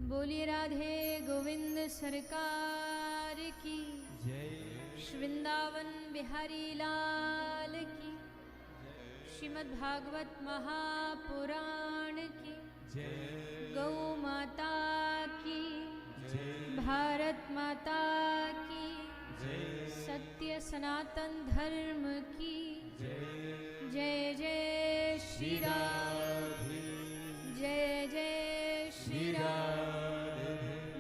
बोलिए राधे गोविंद सरकार की जय। वृंदावन बिहारी लाल की, श्रीमद् भागवत महापुराण की जय। गौ माता की जय। भारत माता की जय। सत्य सनातन धर्म की जय। जय जय श्री राम, जय जय श्री राम,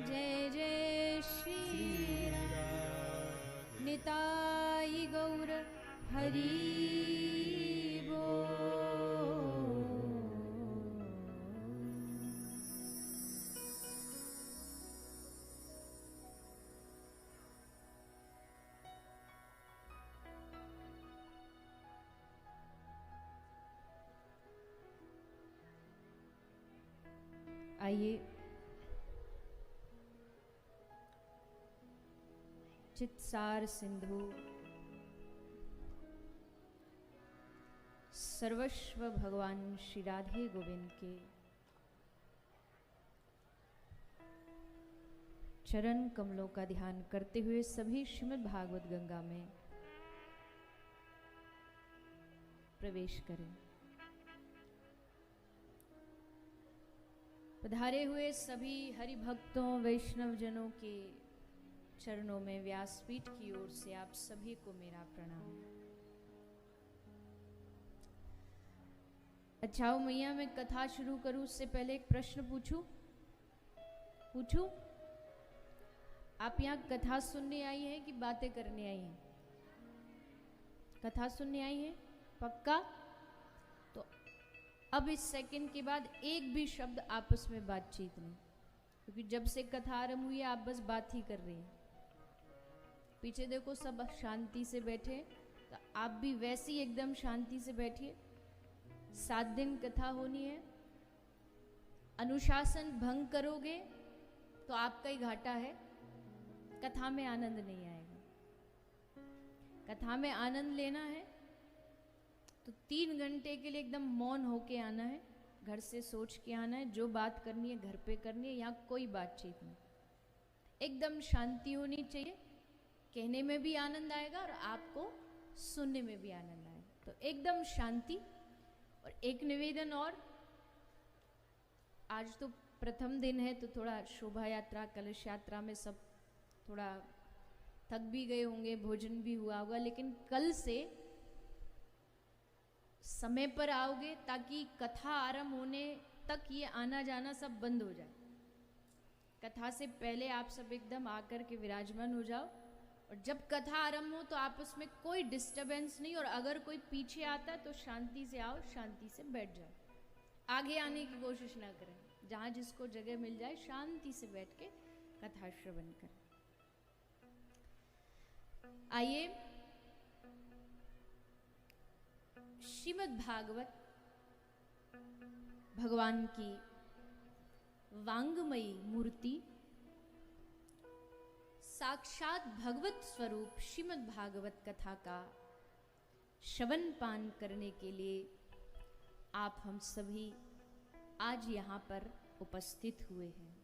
जय जय श्री राम। निताई गौर हरि बोल। आइए चित्सार सिंधु सर्वस्व भगवान श्री राधे गोविंद के चरण कमलों का ध्यान करते हुए सभी श्रीमद् भागवत गंगा में प्रवेश करें। पधारे हुए सभी हरि भक्तों वैष्णव जनों के चरणों में व्यासपीठ की ओर से आप सभी को मेरा प्रणाम। अच्छा मैया, मैं कथा शुरू करूं उससे पहले एक प्रश्न पूछूं? आप यहाँ कथा सुनने आई हैं कि बातें करने आई हैं? कथा सुनने आई हैं पक्का? तो अब इस सेकंड के बाद एक भी शब्द आपस में बातचीत नहीं, क्योंकि जब से कथा आरंभ हुई आप बस बात ही कर रही हैं। पीछे देखो सब शांति से बैठे, तो आप भी वैसे ही एकदम शांति से बैठिए। 7 दिन कथा होनी है। अनुशासन भंग करोगे तो आपका ही घाटा है, कथा में आनंद नहीं आएगा। कथा में आनंद लेना है तो 3 घंटे के लिए एकदम मौन होके आना है, घर से सोच के आना है, जो बात करनी है घर पे करनी है, यहाँ कोई बातचीत नहीं, एकदम शांति होनी चाहिए। कहने में भी आनंद आएगा और आपको सुनने में भी आनंद आएगा। तो एकदम शांति। और एक निवेदन और, आज तो प्रथम दिन है तो थोड़ा शोभा यात्रा कलश यात्रा में सब थोड़ा थक भी गए होंगे, भोजन भी हुआ होगा, लेकिन कल से समय पर आओगे ताकि कथा आरंभ होने तक ये आना जाना सब बंद हो जाए। कथा से पहले आप सब एकदम आकर के विराजमान हो जाओ, और जब कथा आरंभ हो तो आपस में कोई डिस्टरबेंस नहीं, और अगर कोई पीछे आता है तो शांति से आओ, शांति से बैठ जाओ, आगे आने की कोशिश ना करें। जहाँ जिसको जगह मिल जाए शांति से बैठ के कथा श्रवण करें। आइए श्रीमद् भागवत भगवान की वांगमयी मूर्ति, साक्षात भगवत स्वरूप श्रीमद् भागवत कथा का श्रवण पान करने के लिए आप हम सभी आज यहाँ पर उपस्थित हुए हैं।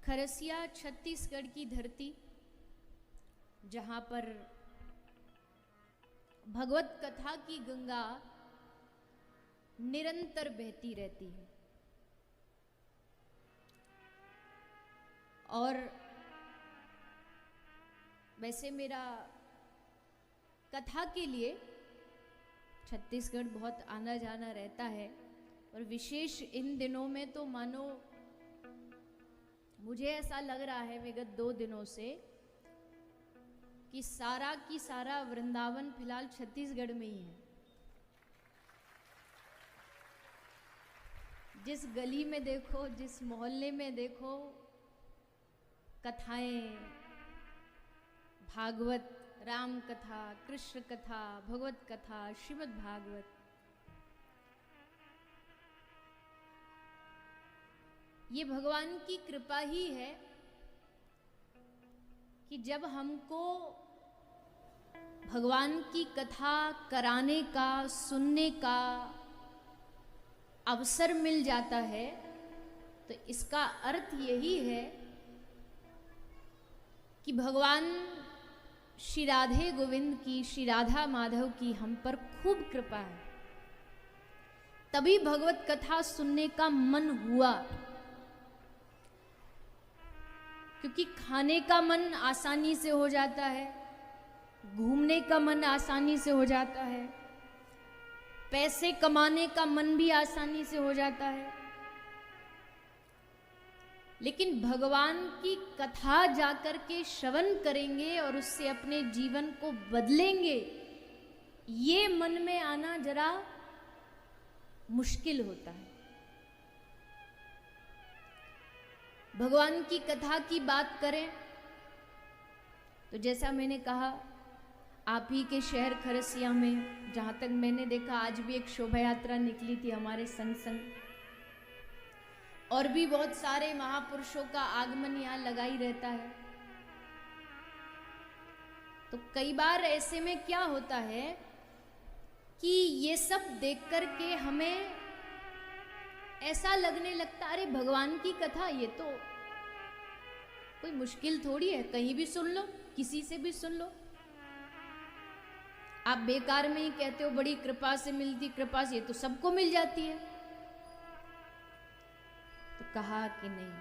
खरसिया छत्तीसगढ़ की धरती, जहाँ पर भगवत कथा की गंगा निरंतर बहती रहती है, और वैसे मेरा कथा के लिए छत्तीसगढ़ बहुत आना जाना रहता है, और विशेष इन दिनों में तो मानो मुझे ऐसा लग रहा है विगत 2 दिनों से कि सारा की सारा वृंदावन फिलहाल छत्तीसगढ़ में ही है। जिस गली में देखो, जिस मोहल्ले में देखो, कथाएं, भागवत, राम कथा, कृष्ण कथा, भगवत कथा, श्रीमद् भागवत। ये भगवान की कृपा ही है कि जब हमको भगवान की कथा कराने का, सुनने का अवसर मिल जाता है, तो इसका अर्थ यही है कि भगवान श्री राधे गोविंद की, श्री राधा माधव की हम पर खूब कृपा है। तभी भगवत कथा सुनने का मन हुआ, क्योंकि खाने का मन आसानी से हो जाता है, घूमने का मन आसानी से हो जाता है, पैसे कमाने का मन भी आसानी से हो जाता है, लेकिन भगवान की कथा जाकर के श्रवण करेंगे और उससे अपने जीवन को बदलेंगे, ये मन में आना जरा मुश्किल होता है। भगवान की कथा की बात करें तो जैसा मैंने कहा, आप ही के शहर खरसिया में, जहाँ तक मैंने देखा, आज भी एक शोभा यात्रा निकली थी हमारे संग संग, और भी बहुत सारे महापुरुषों का आगमन यहाँ लगा ही रहता है। तो कई बार ऐसे में क्या होता है कि ये सब देख कर के हमें ऐसा लगने लगता, अरे भगवान की कथा ये तो कोई मुश्किल थोड़ी है, कहीं भी सुन लो, किसी से भी सुन लो। आप बेकार में ही कहते हो बड़ी कृपा से मिलती, कृपा से, ये तो सबको मिल जाती है। तो कहा कि नहीं,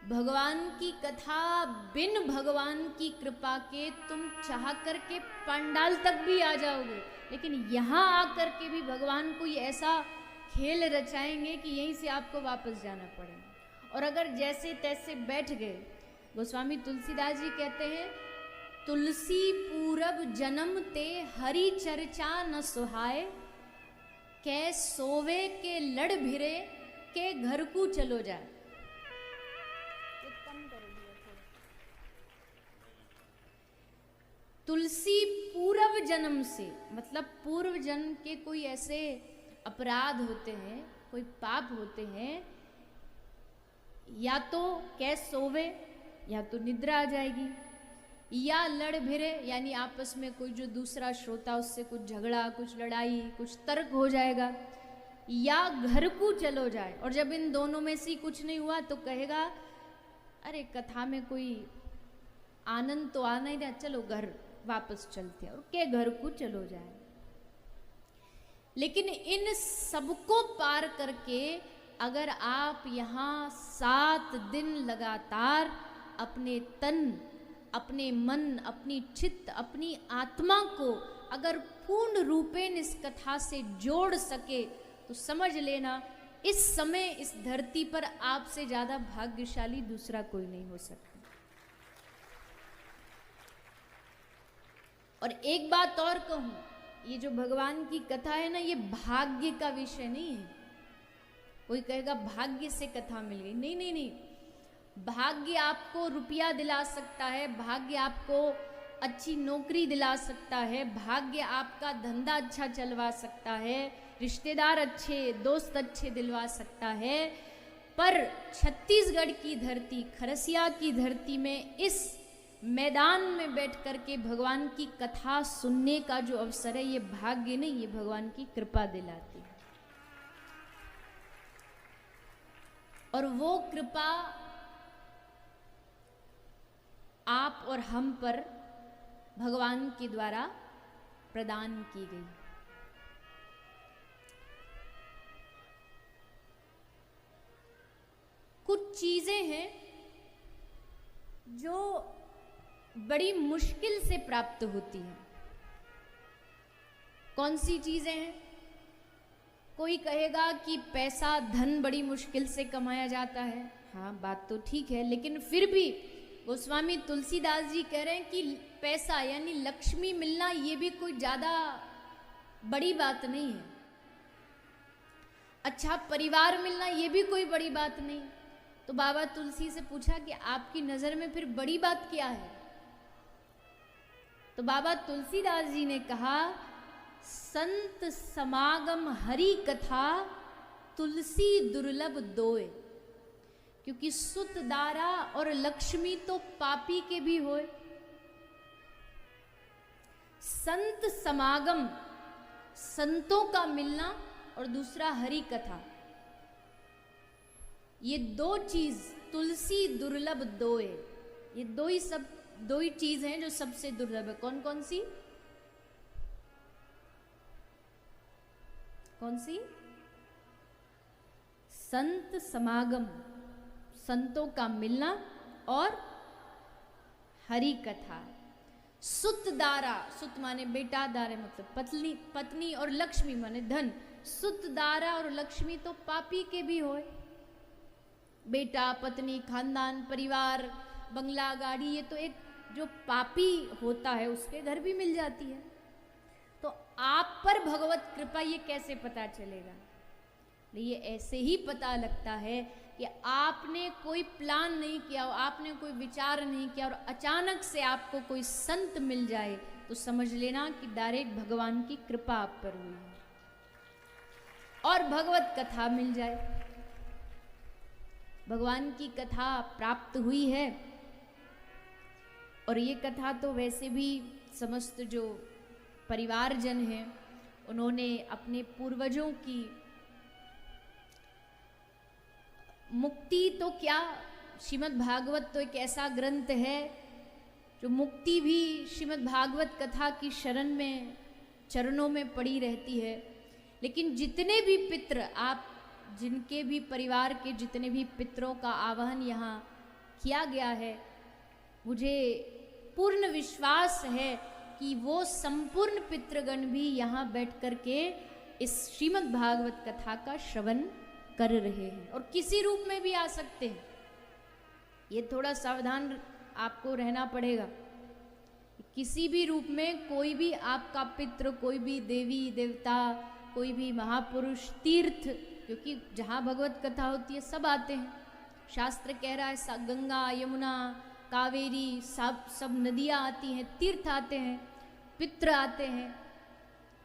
भगवान की कथा बिन भगवान की कृपा के तुम चाह करके पंडाल तक भी आ जाओगे, लेकिन यहां आकर के भी भगवान कोई ऐसा खेल रचाएंगे कि यहीं से आपको वापस जाना पड़ेगा। और अगर जैसे तैसे बैठ गए, गोस्वामी तुलसीदास जी कहते हैं, तुलसी पूरब जन्म ते हरि चर्चा न सुहाए, कै सोवे के लड़ भिरे के घर को चलो जाए। तुलसी पूर्व जन्म से, मतलब पूर्व जन्म के कोई ऐसे अपराध होते हैं, कोई पाप होते हैं, या तो कै सोवे, या तो निद्रा आ जाएगी, या लड़ भिरे, यानी आपस में कोई जो दूसरा श्रोता उससे कुछ झगड़ा, कुछ लड़ाई, कुछ तर्क हो जाएगा, या घर को चलो जाए। और जब इन दोनों में से कुछ नहीं हुआ तो कहेगा, अरे कथा में कोई आनंद तो आना ही नहीं, चलो घर वापस चलते हैं, और के घर को चलो जाए। लेकिन इन सबको पार करके अगर आप यहाँ 7 दिन लगातार अपने तन, अपने मन, अपनी चित्त, अपनी आत्मा को अगर पूर्ण रूपेण इस कथा से जोड़ सके, तो समझ लेना इस समय इस धरती पर आपसे ज्यादा भाग्यशाली दूसरा कोई नहीं हो सकता। और एक बात और कहूं, ये जो भगवान की कथा है ना, ये भाग्य का विषय नहीं है। कोई कहेगा भाग्य से कथा मिल गई, नहीं नहीं नहीं, भाग्य आपको रुपया दिला सकता है, भाग्य आपको अच्छी नौकरी दिला सकता है, भाग्य आपका धंधा अच्छा चलवा सकता है, रिश्तेदार अच्छे, दोस्त अच्छे दिलवा सकता है, पर छत्तीसगढ़ की धरती, खरसिया की धरती में इस मैदान में बैठ कर के भगवान की कथा सुनने का जो अवसर है, ये भाग्य नहीं, ये भगवान की कृपा दिलाती है। और वो कृपा आप और हम पर भगवान के द्वारा प्रदान की गई। कुछ चीजें हैं जो बड़ी मुश्किल से प्राप्त होती हैं। कौन सी चीजें हैं? कोई कहेगा कि पैसा, धन बड़ी मुश्किल से कमाया जाता है। हाँ, बात तो ठीक है, लेकिन फिर भी गोस्वामी तुलसीदास जी कह रहे हैं कि पैसा यानी लक्ष्मी मिलना ये भी कोई ज्यादा बड़ी बात नहीं है। अच्छा परिवार मिलना ये भी कोई बड़ी बात नहीं। तो बाबा तुलसी से पूछा कि आपकी नजर में फिर बड़ी बात क्या है? तो बाबा तुलसीदास जी ने कहा, संत समागम हरि कथा तुलसी दुर्लभ दोए। क्योंकि सुत दारा और लक्ष्मी तो पापी के भी होए। संत समागम, संतों का मिलना, और दूसरा हरि कथा, ये दो चीज तुलसी दुर्लभ दोए, ये दो ही चीज हैं जो सबसे दुर्लभ है। कौन कौन सी? कौन सी? संत समागम, संतों का मिलना, और हरि कथा। सुत दारा, सुत माने बेटा, दारे मतलब पत्नी, और लक्ष्मी माने धन। सुत दारा और लक्ष्मी तो पापी के भी होए। बेटा, पत्नी, खानदान, परिवार, बंगला, गाड़ी, ये तो एक जो पापी होता है उसके घर भी मिल जाती है। तो आप पर भगवत कृपा ये कैसे पता चलेगा? ये ऐसे ही पता लगता है कि आपने कोई प्लान नहीं किया, आपने कोई विचार नहीं किया, और अचानक से आपको कोई संत मिल जाए तो समझ लेना कि डायरेक्ट भगवान की कृपा आप पर हुई है। और भगवत कथा मिल जाए, भगवान की कथा प्राप्त हुई है। और ये कथा तो वैसे भी समस्त जो परिवारजन हैं उन्होंने अपने पूर्वजों की मुक्ति तो क्या, श्रीमद् भागवत तो एक ऐसा ग्रंथ है जो मुक्ति भी श्रीमद् भागवत कथा की शरण में, चरणों में पड़ी रहती है। लेकिन जितने भी पितृ, आप जिनके भी परिवार के जितने भी पितरों का आवाहन यहाँ किया गया है, मुझे पूर्ण विश्वास है कि वो संपूर्ण पितृगण भी यहाँ बैठ कर के इस श्रीमद् भागवत कथा का श्रवण कर रहे हैं, और किसी रूप में भी आ सकते हैं। ये थोड़ा सावधान आपको रहना पड़ेगा। किसी भी रूप में कोई भी आपका पितृ, कोई भी देवी देवता, कोई भी महापुरुष, तीर्थ, क्योंकि जहाँ भगवत कथा होती है सब आते हैं। शास्त्र कह रहा है गंगा, यमुना, कावेरी, सब नदियाँ आती हैं, तीर्थ आते हैं, पितृ आते हैं,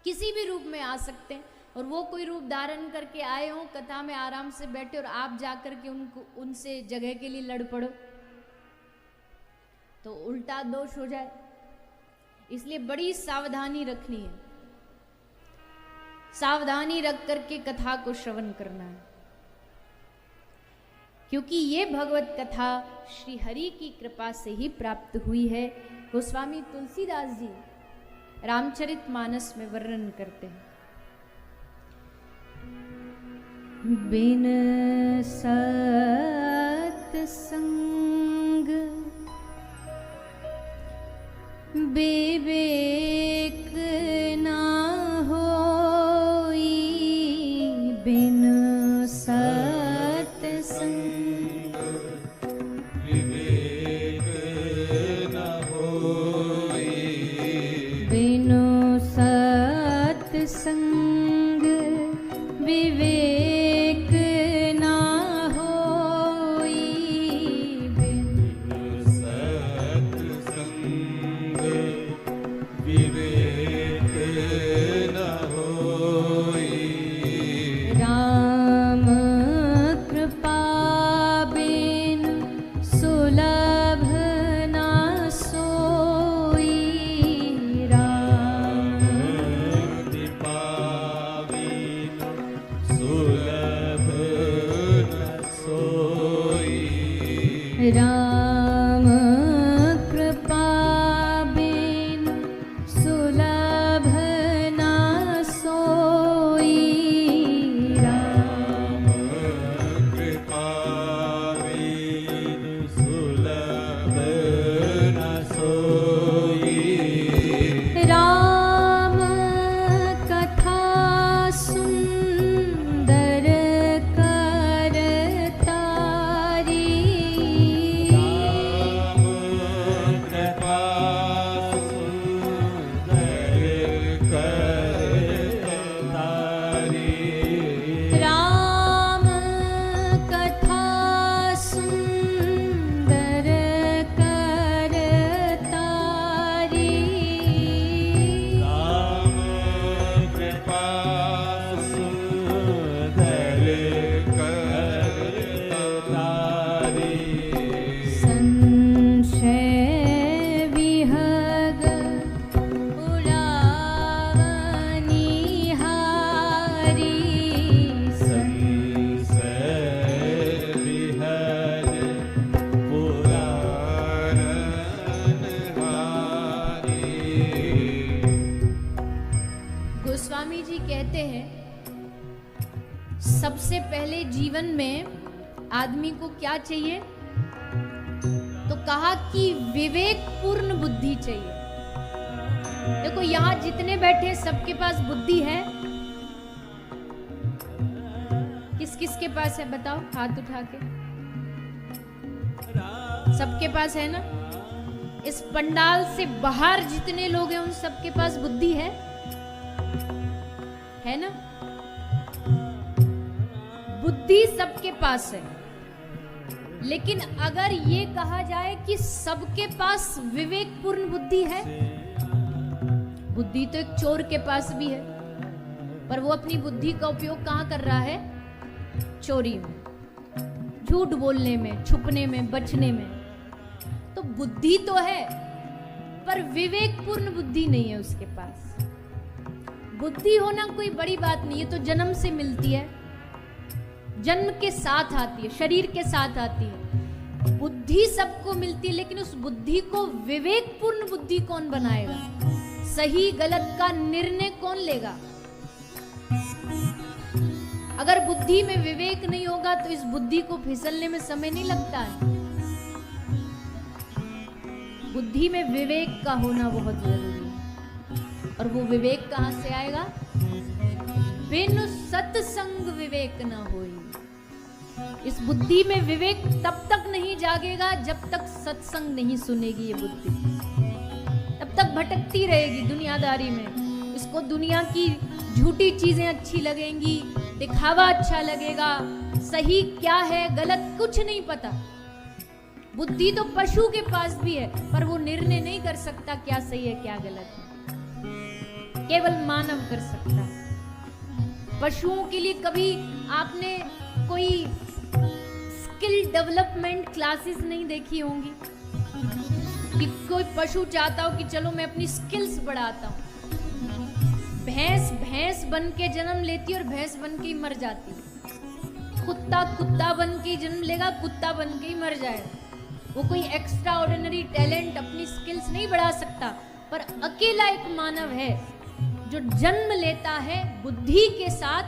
किसी भी रूप में आ सकते हैं। और वो कोई रूप धारण करके आए हों, कथा में आराम से बैठे, और आप जाकर के उनसे जगह के लिए लड़ पड़ो तो उल्टा दोष हो जाए। इसलिए बड़ी सावधानी रखनी है, सावधानी रख करके कथा को श्रवण करना है, क्योंकि ये भगवत कथा श्री हरि की कृपा से ही प्राप्त हुई है। गोस्वामी तुलसीदास जी रामचरितमानस में वर्णन करते हैं, बिन सत्संग विवेक ना होई, बिन सत्संग विवेक न होई, बिन सत्संग विवेक ना होई, बिन सत्संग विवेक सबसे पहले जीवन में आदमी को क्या चाहिए? तो कहा कि विवेकपूर्ण बुद्धि चाहिए। देखो यहां जितने बैठे सबके पास बुद्धि है। किस किस के पास है बताओ, हाथ उठा के। सबके पास है ना? इस पंडाल से बाहर जितने लोग हैं उन सबके पास बुद्धि है ना? बुद्धि सबके पास है। लेकिन अगर ये कहा जाए कि सबके पास विवेकपूर्ण बुद्धि है, बुद्धि तो एक चोर के पास भी है, पर वो अपनी बुद्धि का उपयोग कहां कर रहा है? चोरी में, झूठ बोलने में, छुपने में, बचने में। तो बुद्धि तो है पर विवेकपूर्ण बुद्धि नहीं है उसके पास। बुद्धि होना कोई बड़ी बात नहीं है, तो जन्म से मिलती है, जन्म के साथ आती है, शरीर के साथ आती है। बुद्धि सबको मिलती है, लेकिन उस बुद्धि को विवेकपूर्ण बुद्धि कौन बनाएगा? सही गलत का निर्णय कौन लेगा? अगर बुद्धि में विवेक नहीं होगा तो इस बुद्धि को फिसलने में समय नहीं लगता है। बुद्धि में विवेक का होना बहुत जरूरी है। और वो विवेक कहां से आएगा? बिनु सत्संग विवेक न होई। इस बुद्धि में विवेक तब तक नहीं जागेगा जब तक सत्संग नहीं सुनेगी ये बुद्धि। तब तक भटकती रहेगी दुनियादारी में। इसको दुनिया की झूठी चीजें अच्छी लगेंगी, दिखावा अच्छा लगेगा, सही क्या है गलत कुछ नहीं पता। बुद्धि तो पशु के पास भी है, पर वो निर्णय नहीं कर सकता क्या सही है क्या गलत है। केवल मानव कर सकता है। पशुओं के लिए कभी आपने कोई स्किल डेवलपमेंट क्लासेस नहीं देखी होंगी कि कोई पशु चाहता हो कि चलो मैं अपनी स्किल्स बढ़ाता हूं। भैंस भैंस बन के जन्म लेती और भैंस बन के ही मर जाती। कुत्ता कुत्ता बन के जन्म लेगा, कुत्ता बन के ही मर जाएगा। वो कोई एक्स्ट्रा ऑर्डिनरी टैलेंट, अपनी स्किल्स नहीं बढ़ा सकता। पर अकेला एक मानव है जो जन्म लेता है बुद्धि के साथ,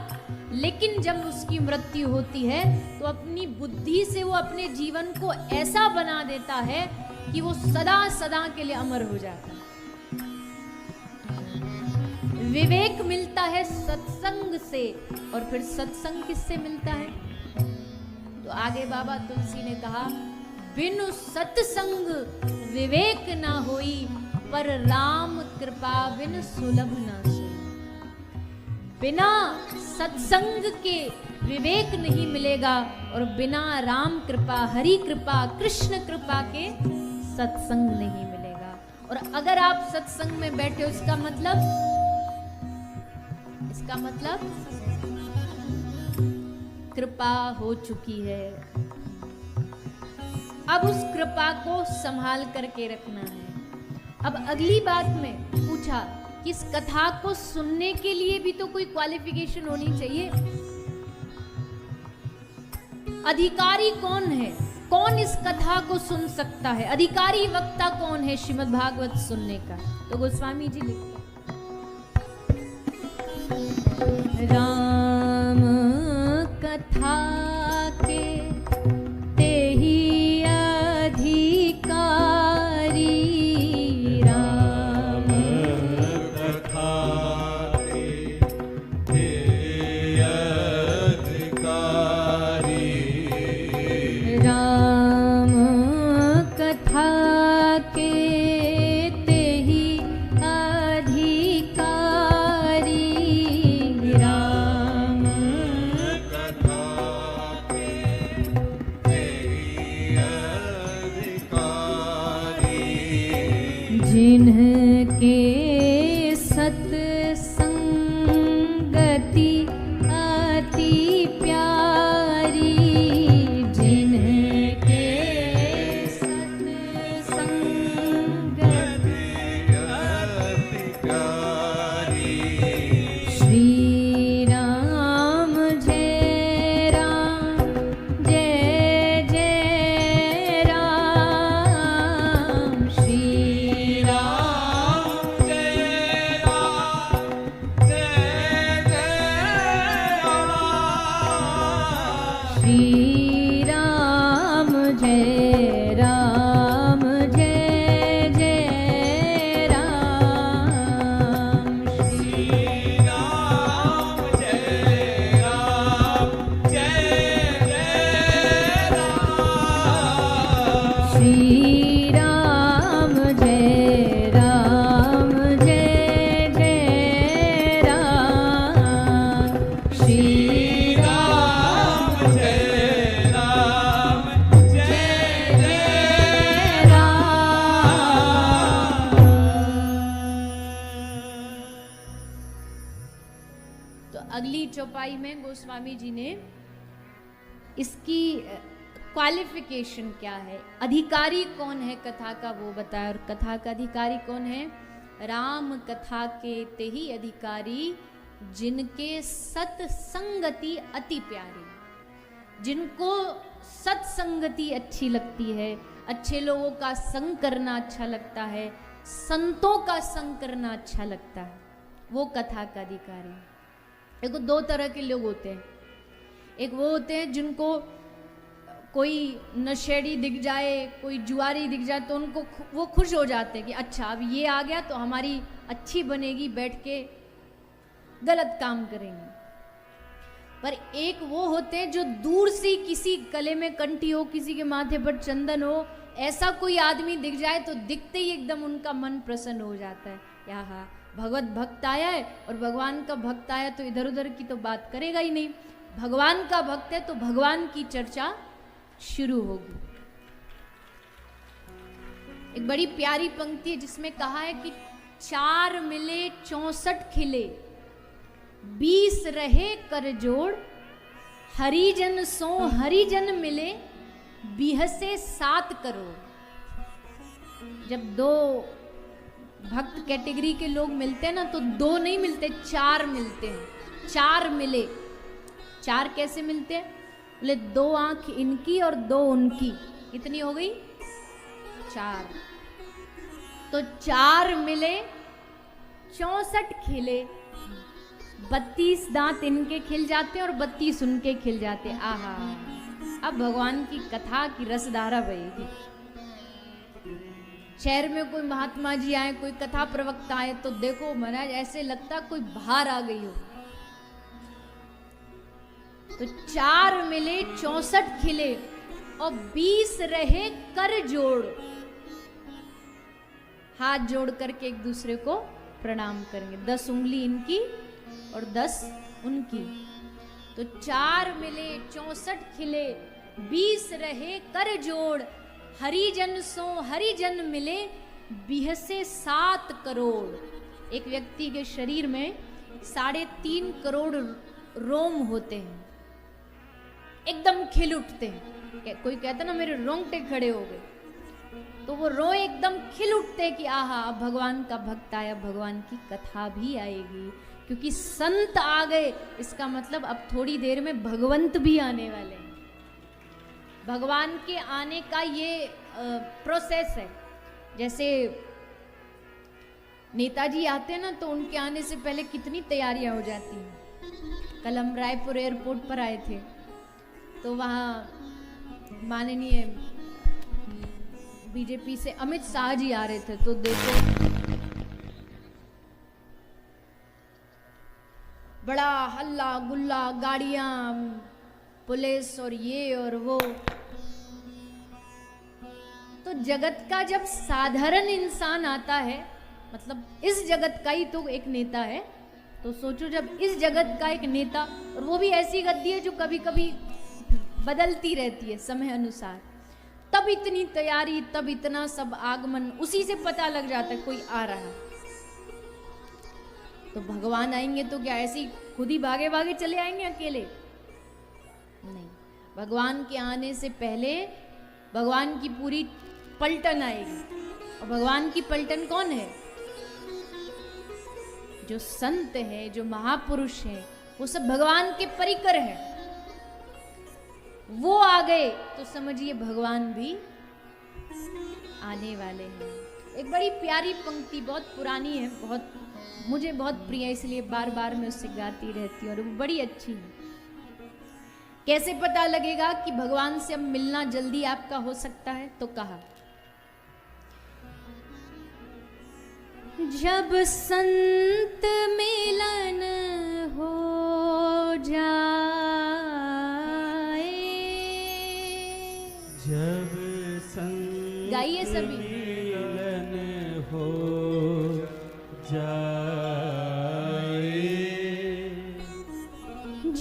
लेकिन जब उसकी मृत्यु होती है तो अपनी बुद्धि से वो अपने जीवन को ऐसा बना देता है कि वो सदा सदा के लिए अमर हो जाता है। विवेक मिलता है सत्संग से, और फिर सत्संग किससे मिलता है? तो आगे बाबा तुलसी ने कहा, बिनु सत्संग विवेक ना होई, पर राम कृपा बिन सुलभ ना सोई। बिना सत्संग के विवेक नहीं मिलेगा, और बिना राम कृपा, हरि कृपा, कृष्ण कृपा के सत्संग नहीं मिलेगा। और अगर आप सत्संग में बैठे हो, इसका मतलब कृपा हो चुकी है। अब उस कृपा को संभाल करके रखना है। अब अगली बात में पूछा कि इस कथा को सुनने के लिए भी तो कोई क्वालिफिकेशन होनी चाहिए। अधिकारी कौन है? कौन इस कथा को सुन सकता है? अधिकारी वक्ता कौन है श्रीमद् भागवत सुनने का? तो गोस्वामी जी लिखते, राम कथा के तेहि अधिकारी, राम कथा के तेहि अधिकारी, राम कथा के तेहि अधिकारी, राम कथा के तेहि अधिकारी, जिनके सत्संगति अति प्यारी, जिनके सत्संगति अधिकारी, श्री राम जय राम जय जय राम, श्री राम अगली चौपाई में गोस्वामी जी ने इसकी क्वालिफिकेशन क्या है, अधिकारी कौन है कथा का वो बताया। और कथा का अधिकारी कौन है? राम कथा के ते ही अधिकारी, जिनके सत्संगति अति प्यारी, जिनको सत्संगति अच्छी लगती है, अच्छे लोगों का संग करना अच्छा लगता है, संतों का संग करना अच्छा लगता है, वो कथा का अधिकारी। देखो दो तरह के लोग होते हैं, एक वो होते हैं जिनको कोई नशेड़ी दिख जाए, कोई जुआरी दिख जाए तो उनको वो खुश हो जाते हैं कि अच्छा अब ये आ गया तो हमारी अच्छी बनेगी, बैठ के गलत काम करेंगे। पर एक वो होते हैं जो दूर से किसी गले में कंठी हो, किसी के माथे पर चंदन हो, ऐसा कोई आदमी दिख जाए तो दिखते ही एकदम उनका मन प्रसन्न हो जाता है। यहाँ भगवत भक्त आया है और भगवान का भक्त आया तो इधर उधर की तो बात करेगा ही नहीं, भगवान का भक्त है तो भगवान की चर्चा शुरू होगी। एक बड़ी प्यारी पंक्ति है जिसमें कहा है कि 4 मिले 64 खिले, 20 रहे कर जोड़, हरिजन सो हरिजन मिले, 20 7 करोड़। जब दो भक्त कैटेगरी के लोग मिलते हैं ना तो 2 नहीं मिलते, 4 मिलते हैं। 4 मिले, 4 कैसे मिलते हैं? बोले 2 आंख इनकी और 2 उनकी, कितनी हो गई? 4। तो 4 मिले 64 खिले, 32 दांत इनके खिल जाते हैं और 32 उनके खिल जाते हैं। आहा, अब भगवान की कथा की रसधारा बहेगी। शहर में कोई महात्मा जी आए, कोई कथा प्रवक्ता आए तो देखो महाराज ऐसे लगता कोई बाहर आ गई हो। तो 4 मिले 64 खिले और 20 रहे कर जोड़, हाथ जोड़ करके एक दूसरे को प्रणाम करेंगे, 10 उंगली इनकी और 10 उनकी। तो 4 मिले 64 खिले, 20 रहे कर जोड़, हरिजन सो हरिजन मिले, 20 7 करोड़। एक व्यक्ति के शरीर में 3.5 करोड़ रोम होते हैं, एकदम खिल उठते हैं। कोई कहता ना मेरे रोंगटे खड़े हो गए, तो वो रोए एकदम खिल उठते हैं कि आहा अब भगवान का भक्त आया, भगवान की कथा भी आएगी, क्योंकि संत आ गए, इसका मतलब अब थोड़ी देर में भगवंत भी आने वाले हैं। भगवान के आने का ये प्रोसेस है। जैसे नेताजी आते हैं ना तो उनके आने से पहले कितनी तैयारियां हो जाती हैं। कल हम रायपुर एयरपोर्ट पर आए थे तो वहाँ माननीय बीजेपी से अमित शाह जी आ रहे थे, तो देखो बड़ा हल्ला गुल्ला, गाड़ियां, पुलिस और ये और वो। तो जगत का जब साधारण इंसान आता है, मतलब इस जगत का ही तो एक नेता है, तो सोचो जब इस जगत का एक नेता, और वो भी ऐसी गद्दी है जो कभी कभी बदलती रहती है समय अनुसार, तब इतनी तैयारी, तब इतना सब आगमन, उसी से पता लग जाता है कोई आ रहा है। तो भगवान आएंगे तो क्या ऐसी खुद ही भागे भागे चले आएंगे अकेले? नहीं, भगवान के आने से पहले भगवान की पूरी पलटन आएगी। और भगवान की पलटन कौन है? जो संत है, जो महापुरुष है, वो सब भगवान के परिकर हैं। वो आ गए तो समझिए भगवान भी आने वाले हैं। एक बड़ी प्यारी पंक्ति, बहुत पुरानी है, बहुत मुझे बहुत प्रिय है, इसलिए बार बार मैं उससे गाती रहती हूँ और वो बड़ी अच्छी है। कैसे पता लगेगा कि भगवान से अब मिलना जल्दी आपका हो सकता है? तो कहा, जब संत मिलन हो जाए, जब संत गाइए सभी, मिलन हो जाए,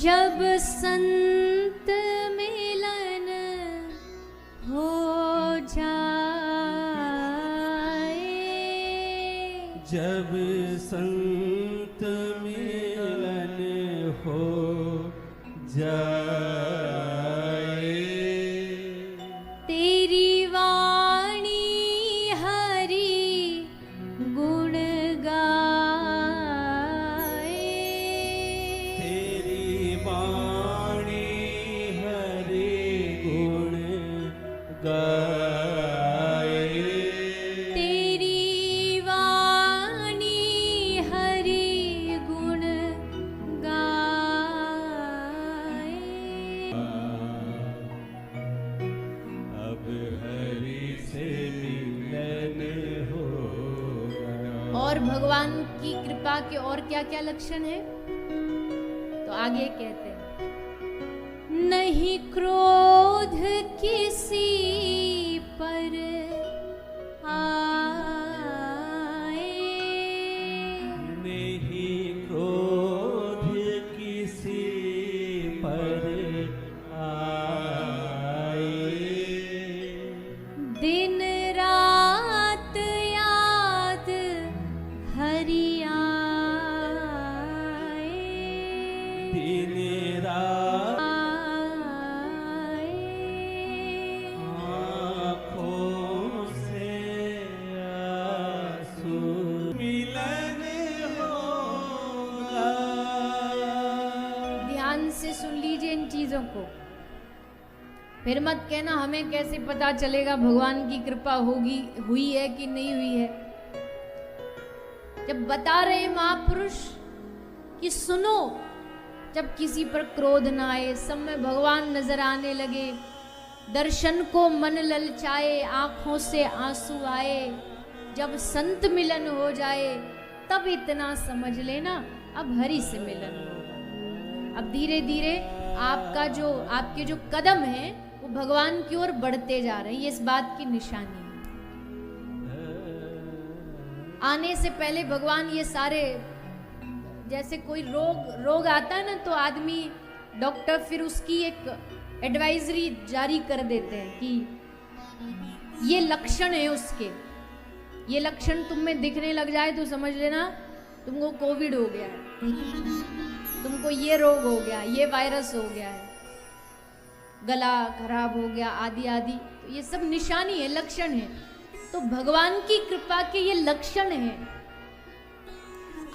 जब संत मिलन हो जाए, जब संत मिलन हो जाए। तेरी वाणी हरि गुण गाए। तेरी वाणी हरि गुण गाए। तेरी वाणी हरि गुण गाए। अब हरि से मिलन होगा। और भगवान की कृपा के और क्या क्या लक्षण है? तो आगे कहते हैं, नहीं क्रोध किसी पर आए। नहीं क्रोध किसी पर आए। दिन रात याद हरि आए। दिन रात आए। आँखों से आंसू मिलन होगा। ध्यान से सुन लीजिए इन चीजों को, फिर मत कहना हमें कैसे पता चलेगा भगवान की कृपा होगी, हुई है कि नहीं हुई है। जब बता रहे महापुरुष कि सुनो, जब किसी पर क्रोध ना आए, सब में भगवान नजर आने लगे, दर्शन को मन ललचाए, आंखों से आंसू आए, जब संत मिलन हो जाए, तब इतना समझ लेना अब हरि से मिलन होगा। अब धीरे धीरे आपके जो कदम हैं वो भगवान की ओर बढ़ते जा रहे हैं, ये इस बात की निशानी है। आने से पहले भगवान ये सारे, जैसे कोई रोग आता है ना, तो आदमी डॉक्टर फिर उसकी एक एडवाइजरी जारी कर देते हैं कि ये लक्षण है उसके, ये लक्षण तुम में दिखने लग जाए तो समझ लेना तुमको कोविड हो गया है, तुमको ये रोग हो गया, ये वायरस हो गया है, गला खराब हो गया, आदि आदि। तो ये सब निशानी है, लक्षण है। तो भगवान की कृपा के ये लक्षण है।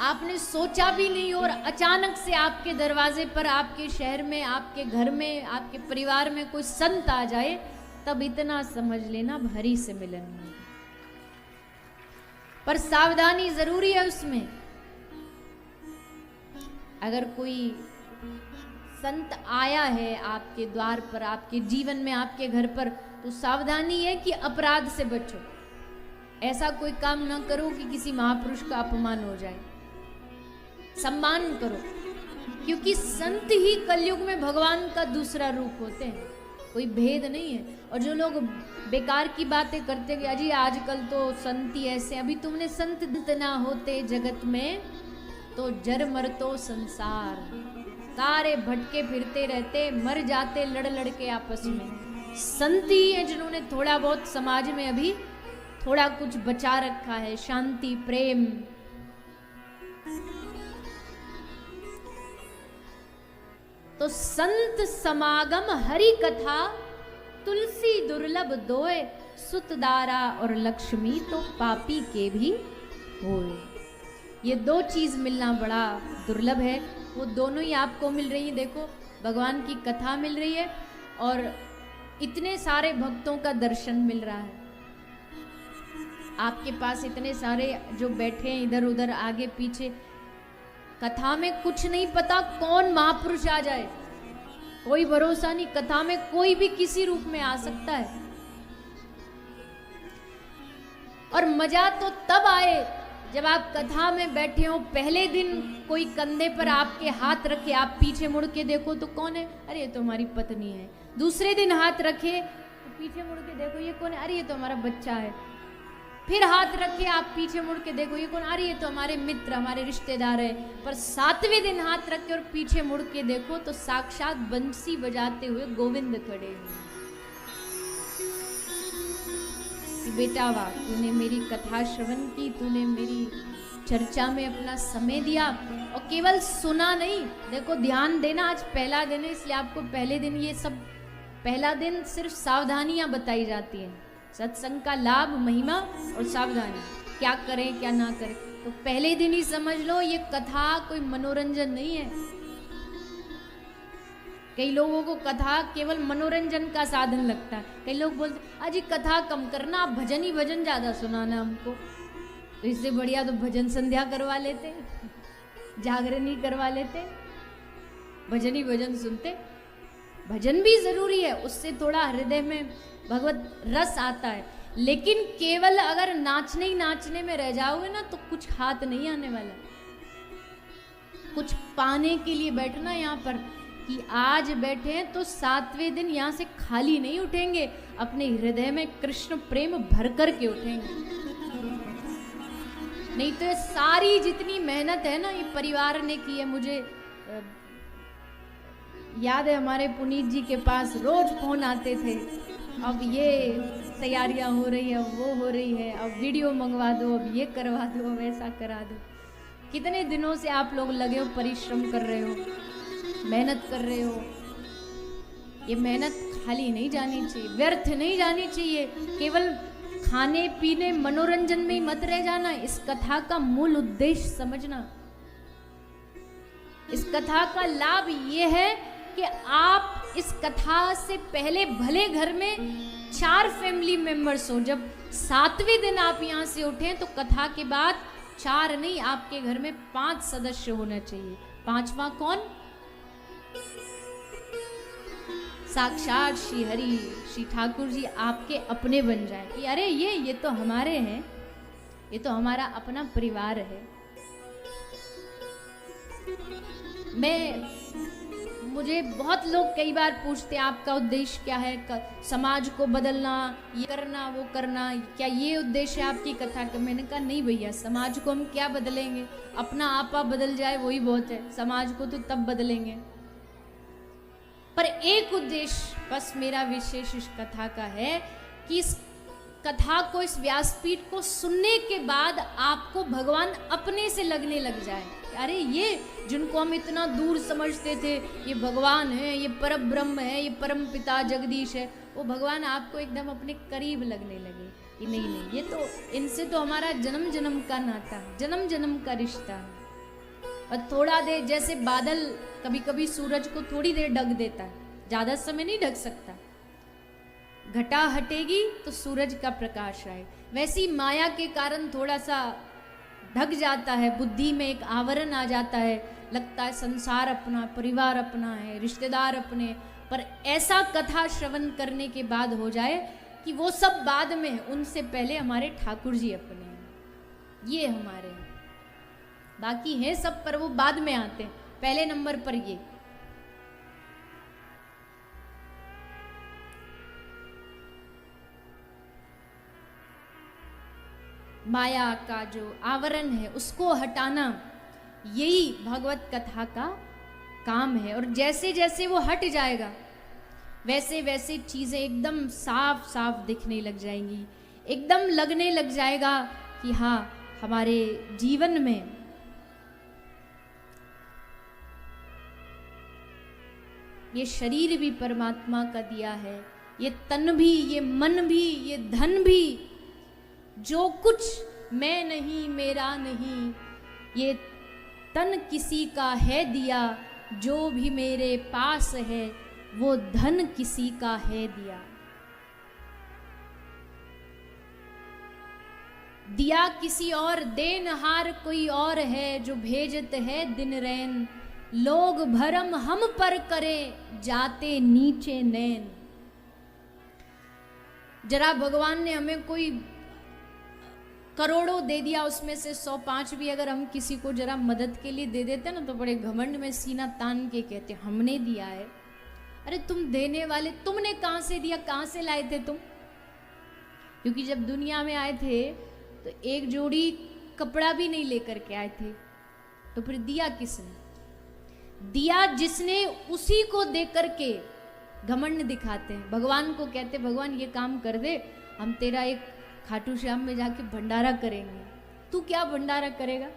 आपने सोचा भी नहीं और अचानक से आपके दरवाजे पर, आपके शहर में, आपके घर में, आपके परिवार में कोई संत आ जाए, तब इतना समझ लेना हरि से मिलन होगा। पर सावधानी जरूरी है उसमें। अगर कोई संत आया है आपके द्वार पर, आपके जीवन में, आपके घर पर, तो सावधानी है कि अपराध से बचो। ऐसा कोई काम ना करो कि किसी महापुरुष का अपमान हो जाए। सम्मान करो, क्योंकि संत ही कलयुग में भगवान का दूसरा रूप होते हैं, कोई भेद नहीं है। और जो लोग बेकार की बातें करते हैं, अजी आजकल तो संत ही ऐसे, अभी तुमने संत ना होते जगत में तो जर मर तो संसार, सारे भटके फिरते रहते, मर जाते लड़ लड़ के आपस में। संत ही है जिन्होंने थोड़ा बहुत समाज में अभी थोड़ा कुछ बचा रखा है, शांति, प्रेम। तो संत समागम हरि कथा, तुलसी दुर्लभ दोए, सुतदारा और लक्ष्मी तो पापी के भी होए। ये दो चीज मिलना बड़ा दुर्लभ है, वो दोनों ही आपको मिल रही है। देखो, भगवान की कथा मिल रही है और इतने सारे भक्तों का दर्शन मिल रहा है। आपके पास इतने सारे जो बैठे हैं इधर उधर आगे पीछे, कथा में कुछ नहीं पता कौन महापुरुष आ जाए, कोई भरोसा नहीं। कथा में कोई भी किसी रूप में आ सकता है। और मजा तो तब आए जब आप कथा में बैठे हो, पहले दिन कोई कंधे पर आपके हाथ रखे, आप पीछे मुड़ के देखो तो कौन है? अरे ये तो हमारी पत्नी है। दूसरे दिन हाथ रखे तो पीछे मुड़ के देखो, ये कौन है? अरे ये तो हमारा बच्चा है। फिर हाथ रखे, आप पीछे मुड़ के देखो, ये कौन? अरे ये तो हमारे मित्र, हमारे रिश्तेदार है। पर 7वें दिन हाथ रखे और पीछे मुड़ के देखो तो साक्षात बंसी बजाते हुए गोविंद खड़े हैं। बेटा वाह, तूने मेरी कथा श्रवण की, तूने मेरी चर्चा में अपना समय दिया और केवल सुना नहीं। देखो ध्यान देना, आज पहला दिन है इसलिए आपको पहले दिन ये सब, पहला दिन सिर्फ सावधानियां बताई जाती हैं, सत्संग का लाभ, महिमा और सावधानी, क्या करें क्या ना करें। तो पहले दिन ही समझ लो ये कथा कोई मनोरंजन नहीं है। कई लोगों को कथा केवल मनोरंजन का साधन लगता है। कई लोग बोलते अजी कथा कम करना, आप भजन ही भजन ज्यादा सुनाना हमको, तो इससे बढ़िया तो भजन संध्या करवा लेते, जागरण ही करवा लेते, भजन ही भजन सुनते। भजन भी जरूरी है, उससे थोड़ा हृदय में भगवत रस आता है, लेकिन केवल अगर नाचने ही नाचने में रह जाओगे ना तो कुछ हाथ नहीं आने वाला। कुछ पाने के लिए बैठना यहाँ पर कि आज बैठे हैं तो 7वें दिन यहाँ से खाली नहीं उठेंगे, अपने हृदय में कृष्ण प्रेम भर कर के उठेंगे। नहीं तो ये सारी जितनी मेहनत है ना, ये परिवार ने की है। मुझे याद है हमारे पुनीत जी के पास रोज फोन आते थे, अब ये तैयारियां हो रही है, अब वो हो रही है, अब वीडियो मंगवा दो, अब ये करवा दो, अब ऐसा करा दो। कितने दिनों से आप लोग लगे हो, परिश्रम कर रहे हो, मेहनत कर रहे हो। ये मेहनत खाली नहीं जानी चाहिए, व्यर्थ नहीं जानी चाहिए। केवल खाने पीने मनोरंजन में ही मत रह जाना। इस कथा का मूल उद्देश्य समझना। इस कथा का लाभ ये है कि आप इस कथा से पहले भले घर में 4 फैमिली मेंबर्स हो, जब 7वें दिन आप यहां से उठे तो कथा के बाद 4 नहीं, आपके घर में 5 सदस्य होना चाहिए। 5वां कौन? साक्षात श्री हरि, श्री ठाकुर जी आपके अपने बन जाए कि अरे ये तो हमारे हैं, ये तो हमारा अपना परिवार है। मुझे बहुत लोग कई बार पूछते आपका उद्देश्य क्या है, समाज को बदलना, ये करना वो करना, क्या ये उद्देश्य है आपकी कथा का? मैंने कहा नहीं भैया, समाज को हम क्या बदलेंगे, अपना आपा बदल जाए वही बहुत है, समाज को तो तब बदलेंगे। पर एक उद्देश्य बस मेरा विशेष इस कथा का है कि इस कथा को, इस व्यासपीठ को सुनने के बाद आपको भगवान अपने से लगने लग जाए। अरे ये जिनको हम इतना दूर समझते थे, ये भगवान है, ये परम ब्रह्म है, ये परम पिता जगदीश है, वो भगवान आपको एकदम अपने करीब लगने लगे कि नहीं नहीं, ये तो इनसे तो हमारा जन्म जन्म का नाता है, जन्म जन्म का रिश्ता है। और थोड़ा देर, जैसे बादल कभी कभी सूरज को थोड़ी देर ढक देता है, ज्यादा समय नहीं ढक सकता, घटा हटेगी तो सूरज का प्रकाश आए, वैसी माया के कारण थोड़ा सा ढक जाता है, बुद्धि में एक आवरण आ जाता है, लगता है संसार अपना, परिवार अपना है, रिश्तेदार अपने। पर ऐसा कथा श्रवण करने के बाद हो जाए कि वो सब बाद में, उनसे पहले हमारे ठाकुर जी अपने हैं, ये हमारे हैं, बाकी हैं सब पर वो बाद में आते हैं, पहले नंबर पर ये। माया का जो आवरण है उसको हटाना, यही भगवत कथा का काम है। और जैसे जैसे वो हट जाएगा वैसे वैसे चीजें एकदम साफ साफ दिखने लग जाएंगी, एकदम लगने लग जाएगा कि हाँ, हमारे जीवन में ये शरीर भी परमात्मा का दिया है, ये तन भी, ये मन भी, ये धन भी, जो कुछ मैं नहीं मेरा नहीं, ये तन किसी का है दिया, जो भी मेरे पास है वो धन किसी का है दिया। दिया किसी और देनहार कोई और है, जो भेजत है दिन रैन, लोग भरम हम पर करे जाते नीचे नैन। जरा भगवान ने हमें कोई करोड़ों दे दिया, उसमें से 105 भी अगर हम किसी को जरा मदद के लिए दे देते ना तो बड़े घमंड में सीना तान के कहते हमने दिया है। अरे तुम देने वाले, तुमने कहां से दिया, कहां से लाए थे तुम? क्योंकि जब दुनिया में आए थे तो एक जोड़ी कपड़ा भी नहीं लेकर के आए थे, तो फिर दिया किसने? दिया जिसने, उसी को दे करके घमंड दिखाते हैं। भगवान को कहते भगवान ये काम कर दे, हम तेरा एक खाटू श्याम में जाके भंडारा करेंगे, तू क्या भंडारा करेगा?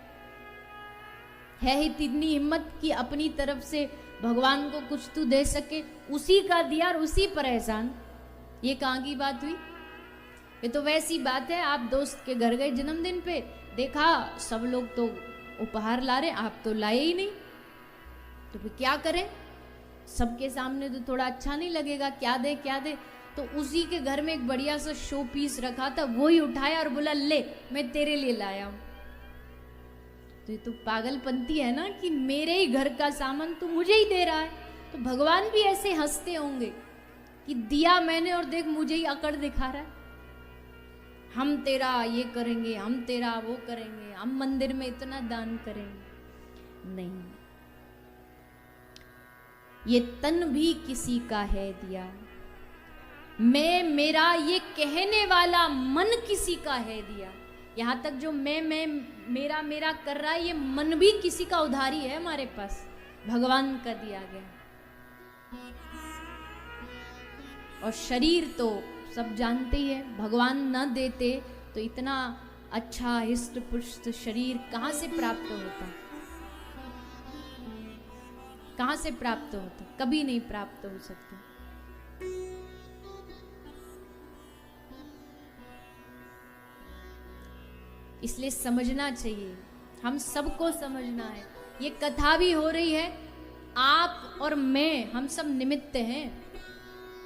है ही इतनी हिम्मत कि अपनी तरफ से भगवान को कुछ तू दे सके? उसी का दिया और उसी पर एहसान। ये कहाँ की बात हुई? ये तो वैसी बात है, आप दोस्त के घर गए जन्मदिन पे, देखा सब लोग तो उपहार ला रहे, आप तो लाए ही नहीं, तो फिर क्या करें? सबके सामने तो थोड़ा अच्छा नहीं लगेगा, क्या दे क्या दे। तो उसी के घर में एक बढ़िया सा शो पीस रखा था, वो ही उठाया और बोला ले मैं तेरे लिए लाया हूं। तो ये तो पागलपंती है ना कि मेरे ही घर का सामान तू मुझे ही दे रहा है। तो भगवान भी ऐसे हंसते होंगे कि दिया मैंने और देख मुझे ही अकड़ दिखा रहा है। हम तेरा ये करेंगे, हम तेरा वो करेंगे, हम मंदिर में इतना दान करेंगे। नहीं, ये तन भी किसी का है दिया, मैं मेरा ये कहने वाला मन किसी का है दिया। यहां तक जो मैं मेरा मेरा कर रहा है, ये मन भी किसी का उधारी है हमारे पास, भगवान का दिया गया। और शरीर तो सब जानते ही है, भगवान न देते तो इतना अच्छा हिष्ट पुष्ट शरीर कहां से प्राप्त होता? कहां से प्राप्त होता? कभी नहीं प्राप्त हो सकता। इसलिए समझना चाहिए, हम सबको समझना है। ये कथा भी हो रही है, आप और मैं, हम सब निमित्त हैं।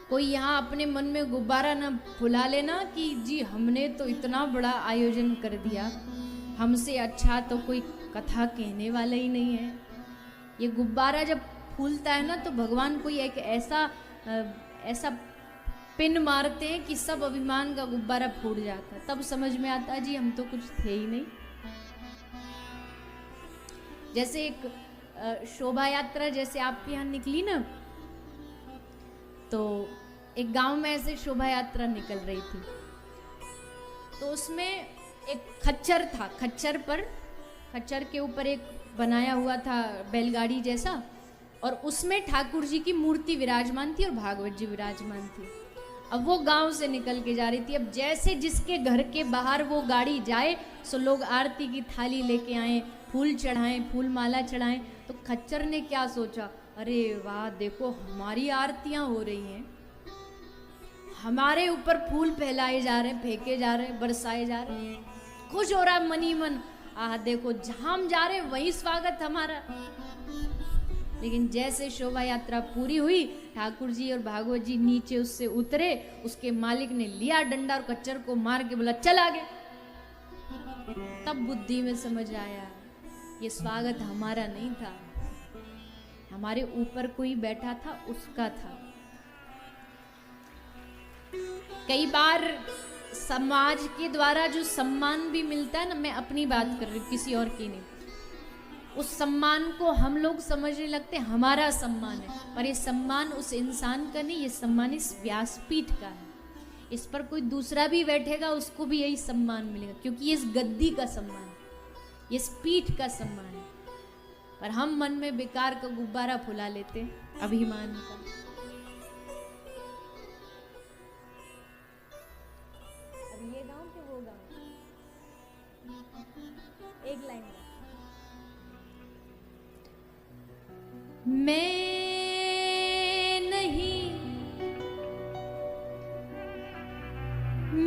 कोई यहाँ अपने मन में गुब्बारा ना फुला लेना कि जी हमने तो इतना बड़ा आयोजन कर दिया, हमसे अच्छा तो कोई कथा कहने वाला ही नहीं है। ये गुब्बारा जब फूलता है ना, तो भगवान कोई एक ऐसा पिन मारते हैं कि सब अभिमान का गुब्बारा फूट जाता है। तब समझ में आता है जी हम तो कुछ थे ही नहीं। जैसे एक शोभा यात्रा जैसे आपके यहाँ निकली ना, तो एक गांव में ऐसे शोभा यात्रा निकल रही थी। तो उसमें एक खच्चर था, खच्चर के ऊपर एक बनाया हुआ था बैलगाड़ी जैसा, और उसमें ठाकुर जी की मूर्ति विराजमान थी और भागवत जी विराजमान थी। अब वो गांव से निकल के जा रही थी। अब जैसे जिसके घर के बाहर वो गाड़ी जाए, सो लोग आरती की थाली लेके आए, फूल चढ़ाएं, फूल माला चढ़ाएं। तो खच्चर ने क्या सोचा, अरे वाह देखो हमारी आरतियां हो रही हैं, हमारे ऊपर फूल फैलाए जा रहे हैं, फेंके जा रहे हैं, बरसाए जा रहे हैं, खुश हो रहा है मनी मन, आह देखो जहां हम जा रहे हैं वही स्वागत हमारा। लेकिन जैसे शोभा यात्रा पूरी हुई, ठाकुर जी और भागवत जी नीचे उससे उतरे, उसके मालिक ने लिया डंडा और खच्चर को मार के बोला चल आगे। तब बुद्धि में समझ आया ये स्वागत हमारा नहीं था, हमारे ऊपर कोई बैठा था उसका था। कई बार समाज के द्वारा जो सम्मान भी मिलता है ना, मैं अपनी बात कर रही हूँ किसी और की नहीं, उस सम्मान को हम लोग समझने लगते हमारा सम्मान है, पर ये सम्मान उस इंसान का नहीं, ये सम्मान इस व्यासपीठ का है। इस पर कोई दूसरा भी बैठेगा उसको भी यही सम्मान मिलेगा, क्योंकि ये इस गद्दी का सम्मान है, ये इस पीठ का सम्मान है। पर हम मन में बेकार का गुब्बारा फुला लेते अभिमान का। अब ये गाँव के वो गाँव, एक लाइन मैं नहीं,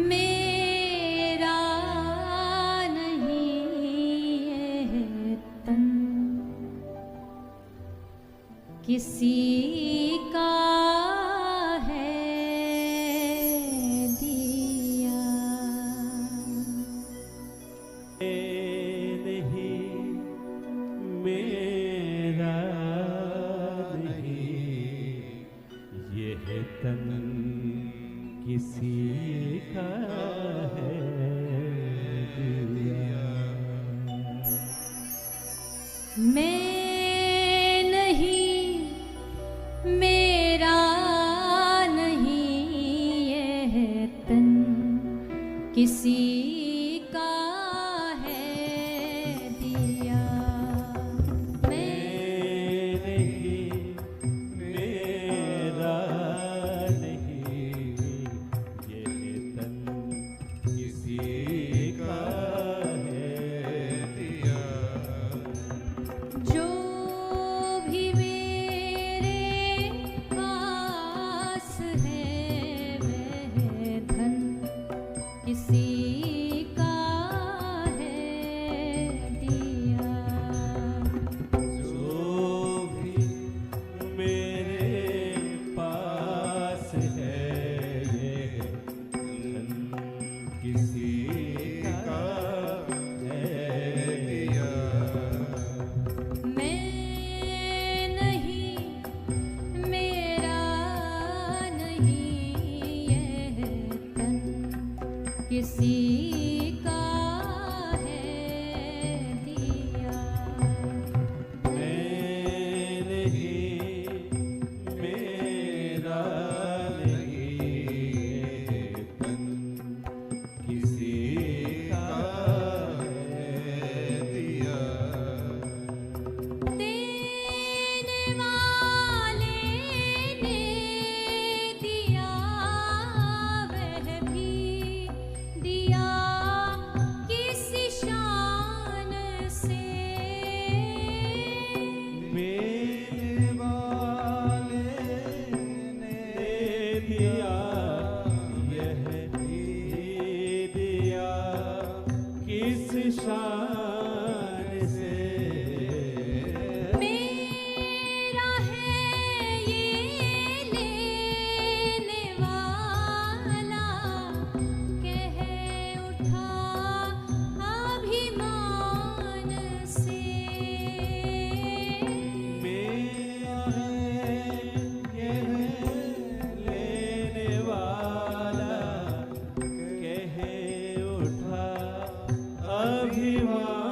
मेरा नहीं ये तन किसी का है दिया। नहीं मेरा तन किसी का है दिया। मैं नहीं, का है दिया। जो भी मेरे पास है ये धन किसी का है दिया। मैं नहीं, मेरा नहीं, यह तन किसी का है दिया। मैं नहीं, मेरा नहीं, ये तन किसी का है दिया। देने वाले ने दिया, वह भी दिया किस शान से। मेरे वाले ने दिया, यह भी दिया किस शान से। मेरा है ये लेने वाला, कह उठा अभिमान से। मेरा है यह लेने वाला, कह उठा अभिमान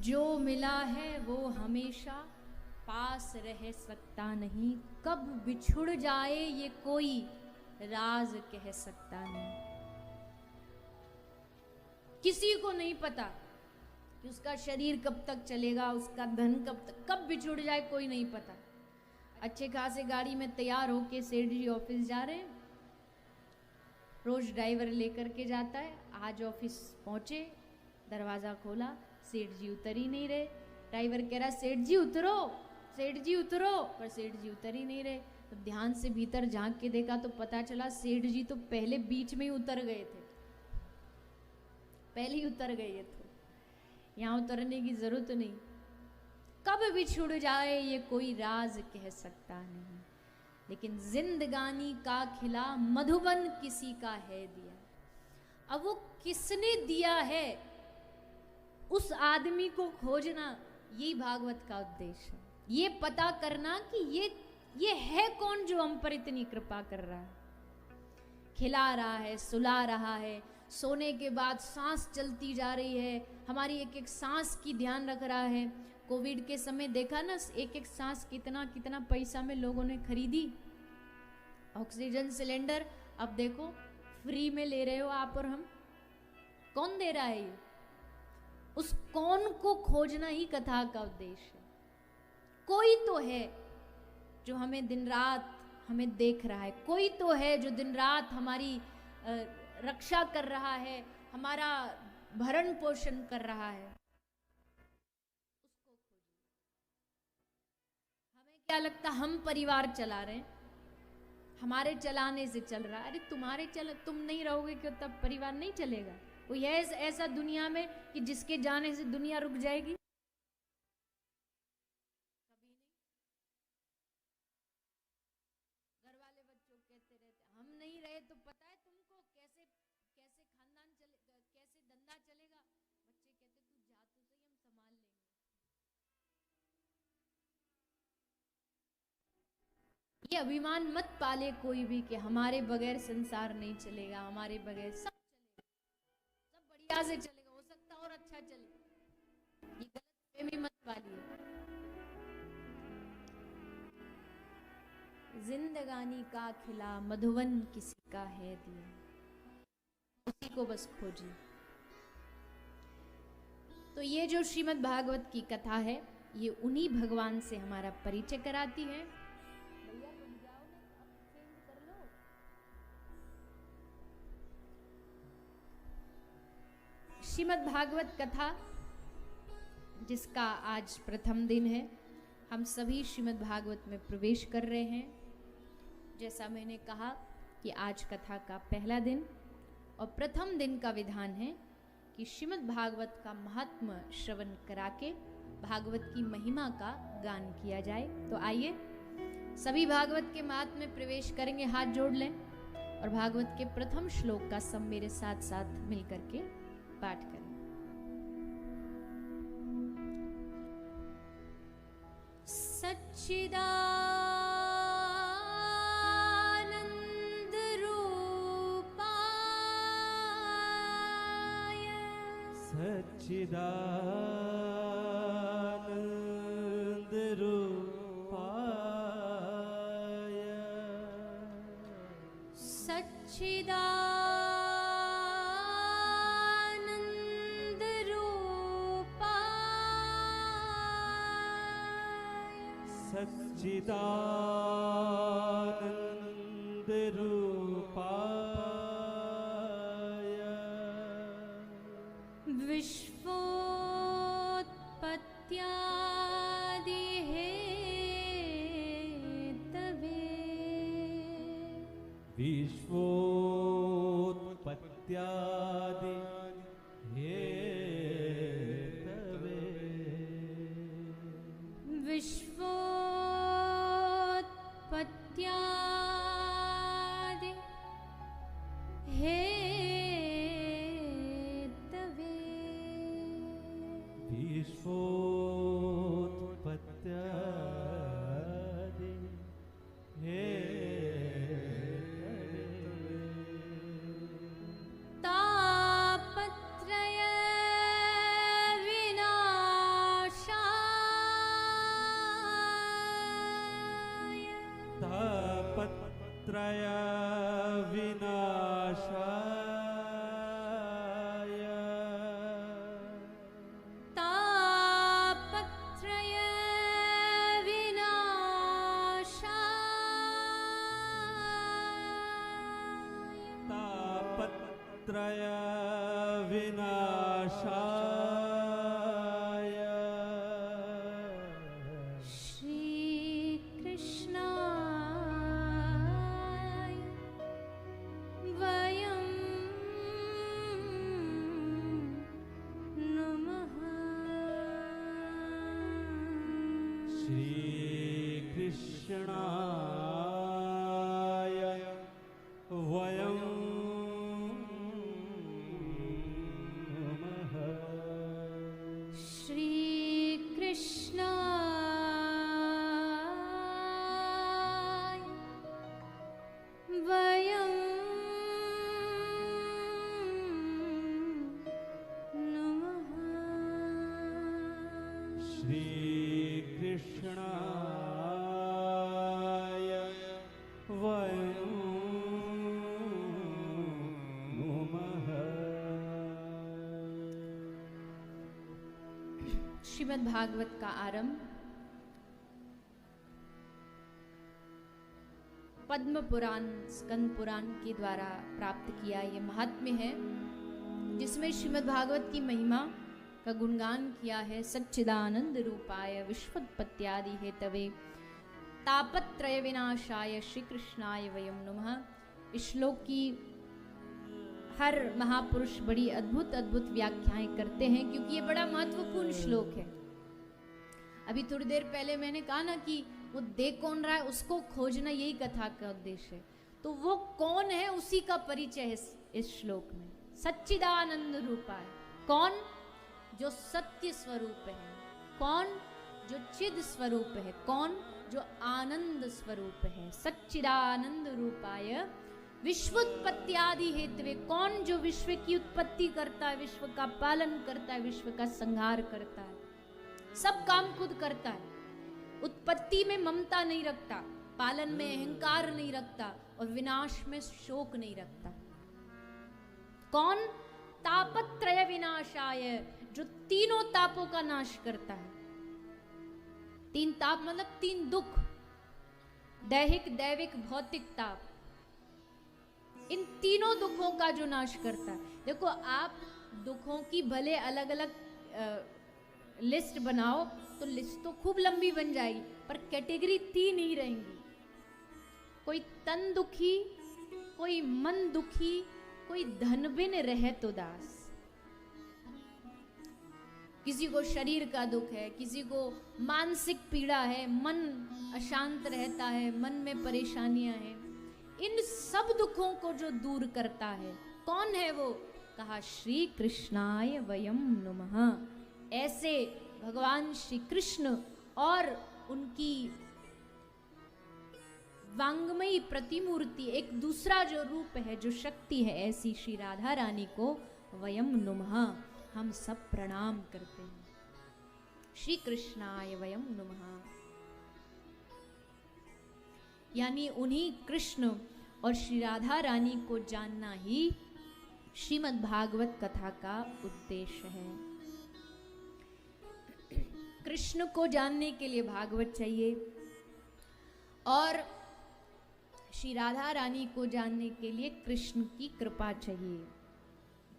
जो मिला है वो हमेशा पास रह सकता नहीं, कब बिछुड़ जाए ये कोई राज कह सकता नहीं। किसी को नहीं पता कि उसका शरीर कब तक चलेगा, उसका धन कब बिछुड़ जाए, कोई नहीं पता। अच्छे खासे गाड़ी में तैयार होके सेठ जी ऑफिस जा रहे हैं, रोज ड्राइवर लेकर के जाता है। आज ऑफिस पहुंचे, दरवाजा खोला, सेठ जी उतर ही नहीं रहे। ड्राइवर कह रहा सेठ जी उतरो, सेठ जी उतरो, पर सेठ जी उतर ही नहीं रहे। तो ध्यान से भीतर झांक के देखा तो पता चला सेठ जी तो पहले बीच में ही उतर गए थे, पहले ही उतर गए थे, यहाँ उतरने की जरूरत नहीं। कब बिछुड़ जाए ये कोई राज कह सकता नहीं, लेकिन जिंदगानी का खिला मधुबन किसी का है दिया। अब वो किसने दिया है उस आदमी को खोजना, यही भागवत का उद्देश्य है। ये पता करना कि ये है कौन जो हम पर इतनी कृपा कर रहा है, खिला रहा है, सुला रहा है, सोने के बाद सांस चलती जा रही है, हमारी एक एक सांस की ध्यान रख रहा है। कोविड के समय देखा ना, एक एक सांस कितना कितना पैसा में लोगों ने खरीदी। ऑक्सीजन सिलेंडर अब देखो फ्री में ले रहे हो आप और हम। कौन दे रहा है ये? उस कौन को खोजना ही कथा का उद्देश्य है। कोई तो है जो हमें दिन रात हमें देख रहा है, कोई तो है जो दिन रात हमारी रक्षा कर रहा है, हमारा भरण पोषण कर रहा है। उसको खोजिए। हमें क्या लगता हम परिवार चला रहे हैं, हमारे चलाने से चल रहा है। अरे तुम नहीं रहोगे क्यों, तब परिवार नहीं चलेगा। कोई है ऐसा दुनिया में कि जिसके जाने से दुनिया रुक जाएगी? कभी नहीं। घर वाले बच्चों कहते रहते हम नहीं रहे तो पता है तुमको कैसे कैसे खानदान चले, कैसे धंधा चलेगा। बच्चे कहते तू जा तो सही, हम संभाल लेंगे। ये अभिमान मत पाले कोई भी कि हमारे बगैर संसार नहीं चलेगा, हमारे बगैर सब चलेगा, सब बढ़िया से चलेगा, हो सकता और अच्छा चले। ये गलतफहमी मत पालिए। जिंदगानी का खिला मधुवन किसी का है दिया, उसी को बस खोजिए। तो ये जो श्रीमद् भागवत की कथा है, ये उन्हीं भगवान से हमारा परिचय कराती है। श्रीमद् भागवत कथा जिसका आज प्रथम दिन है, हम सभी श्रीमद् भागवत में प्रवेश कर रहे हैं। जैसा मैंने कहा कि आज कथा का पहला दिन और प्रथम दिन का विधान है कि श्रीमद् भागवत का महात्म्य श्रवण करा के भागवत की महिमा का गान किया जाए। तो आइए सभी भागवत के महात्म्य में प्रवेश करेंगे, हाथ जोड़ लें और भागवत के प्रथम श्लोक का सब मेरे साथ साथ मिलकर के पाठ करें। सच्चिदानंद रूपाय सच्चिदानंद रूपाय सच्चिदानंद रूपाय सच्चिदानंद रूपाय विश्वोत्पत्त्यादि हेतवे विश्वोत्पत्त्यादि हेतवे विश्वोत्पत्त्यादि हेतवे विश्वोत्पत्त्यादि हेतवे तापत्रय विनाशाय तापत्रय विनाशाय तापत्रय विनाशाय तापत्रय विनाशाय श्री कृष्णाय वयं नमः। श्री कृष्णाय वयं नमः। श्री कृष्णाय वयं नमः। श्री कृष्णाय वयं नमः। श्रीमद् भागवत का आरंभ पद्म पुराण स्कंद पुराण के द्वारा प्राप्त किया। ये महात्म्य है जिसमें श्रीमद् भागवत की महिमा का गुणगान किया है। सच्चिदानंद रूपाय विश्वोत्पत्त्यादि हेतवे तापत्रय विनाशाय श्री कृष्णाय वयं नमः। इस श्लोक की हर महापुरुष बड़ी अद्भुत अद्भुत व्याख्याएं करते हैं क्योंकि ये बड़ा महत्वपूर्ण श्लोक है। अभी थोड़ी देर पहले मैंने कहा ना कि वो देख कौन रहा है उसको खोजना, यही कथा का उद्देश्य है। तो वो कौन है उसी का परिचय है इस श्लोक में। सच्चिदानंद रूपाय, कौन? जो सत्य स्वरूप है। कौन? जो चिद स्वरूप है। कौन? जो आनंद स्वरूप है। सच्चिदानंद रूपाय विश्वोत्पत्त्यादि हेतवे, कौन? जो विश्व की उत्पत्ति करता है, विश्व का पालन करता है, विश्व का संहार करता है, सब काम खुद करता है। उत्पत्ति में ममता नहीं रखता, पालन में अहंकार नहीं रखता और विनाश में शोक नहीं रखता। कौन? तापत्रय विनाशाय, जो तीनों तापों का नाश करता है। तीन ताप मतलब तीन दुख, दैहिक दैविक भौतिक ताप, इन तीनों दुखों का जो नाश करता है। देखो आप दुखों की भले अलग अलग लिस्ट बनाओ तो लिस्ट तो खूब लंबी बन जाएगी, पर कैटेगरी तीन ही रहेंगी। कोई तन दुखी, कोई मन दुखी, कोई धन बिन रहे तो दास। किसी को शरीर का दुख है, किसी को मानसिक पीड़ा है, मन अशांत रहता है, मन में परेशानियां हैं। इन सब दुखों को जो दूर करता है कौन है वो? कहा श्री कृष्णाय वयं नमः। ऐसे भगवान श्री कृष्ण और उनकी वांगमयी प्रतिमूर्ति, एक दूसरा जो रूप है, जो शक्ति है, ऐसी श्री राधा रानी को वयं नमः हम सब प्रणाम करते हैं। श्री कृष्णाय वयं नमः, यानी उन्हीं कृष्ण और श्री राधा रानी को जानना ही श्रीमद् भागवत कथा का उद्देश्य है। कृष्ण को जानने के लिए भागवत चाहिए और श्री राधा रानी को जानने के लिए कृष्ण की कृपा चाहिए।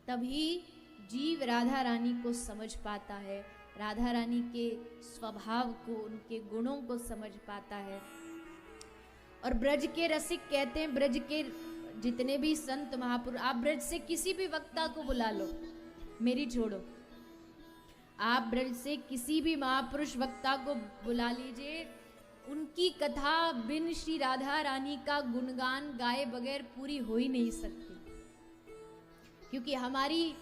तभी जीव राधा रानी को समझ पाता है, राधा रानी के स्वभाव को, उनके गुणों को समझ पाता है। और ब्रज के रसिक कहते हैं, ब्रज के जितने भी संत महापुरुष, आप ब्रज से किसी भी वक्ता को बुला लो, मेरी छोड़ो, आप ब्रज से किसी भी महापुरुष वक्ता को बुला लीजिए, उनकी कथा बिन श्री राधा रानी का गुणगान गाए बगैर पूरी हो ही नहीं सकती। क्योंकि हमारी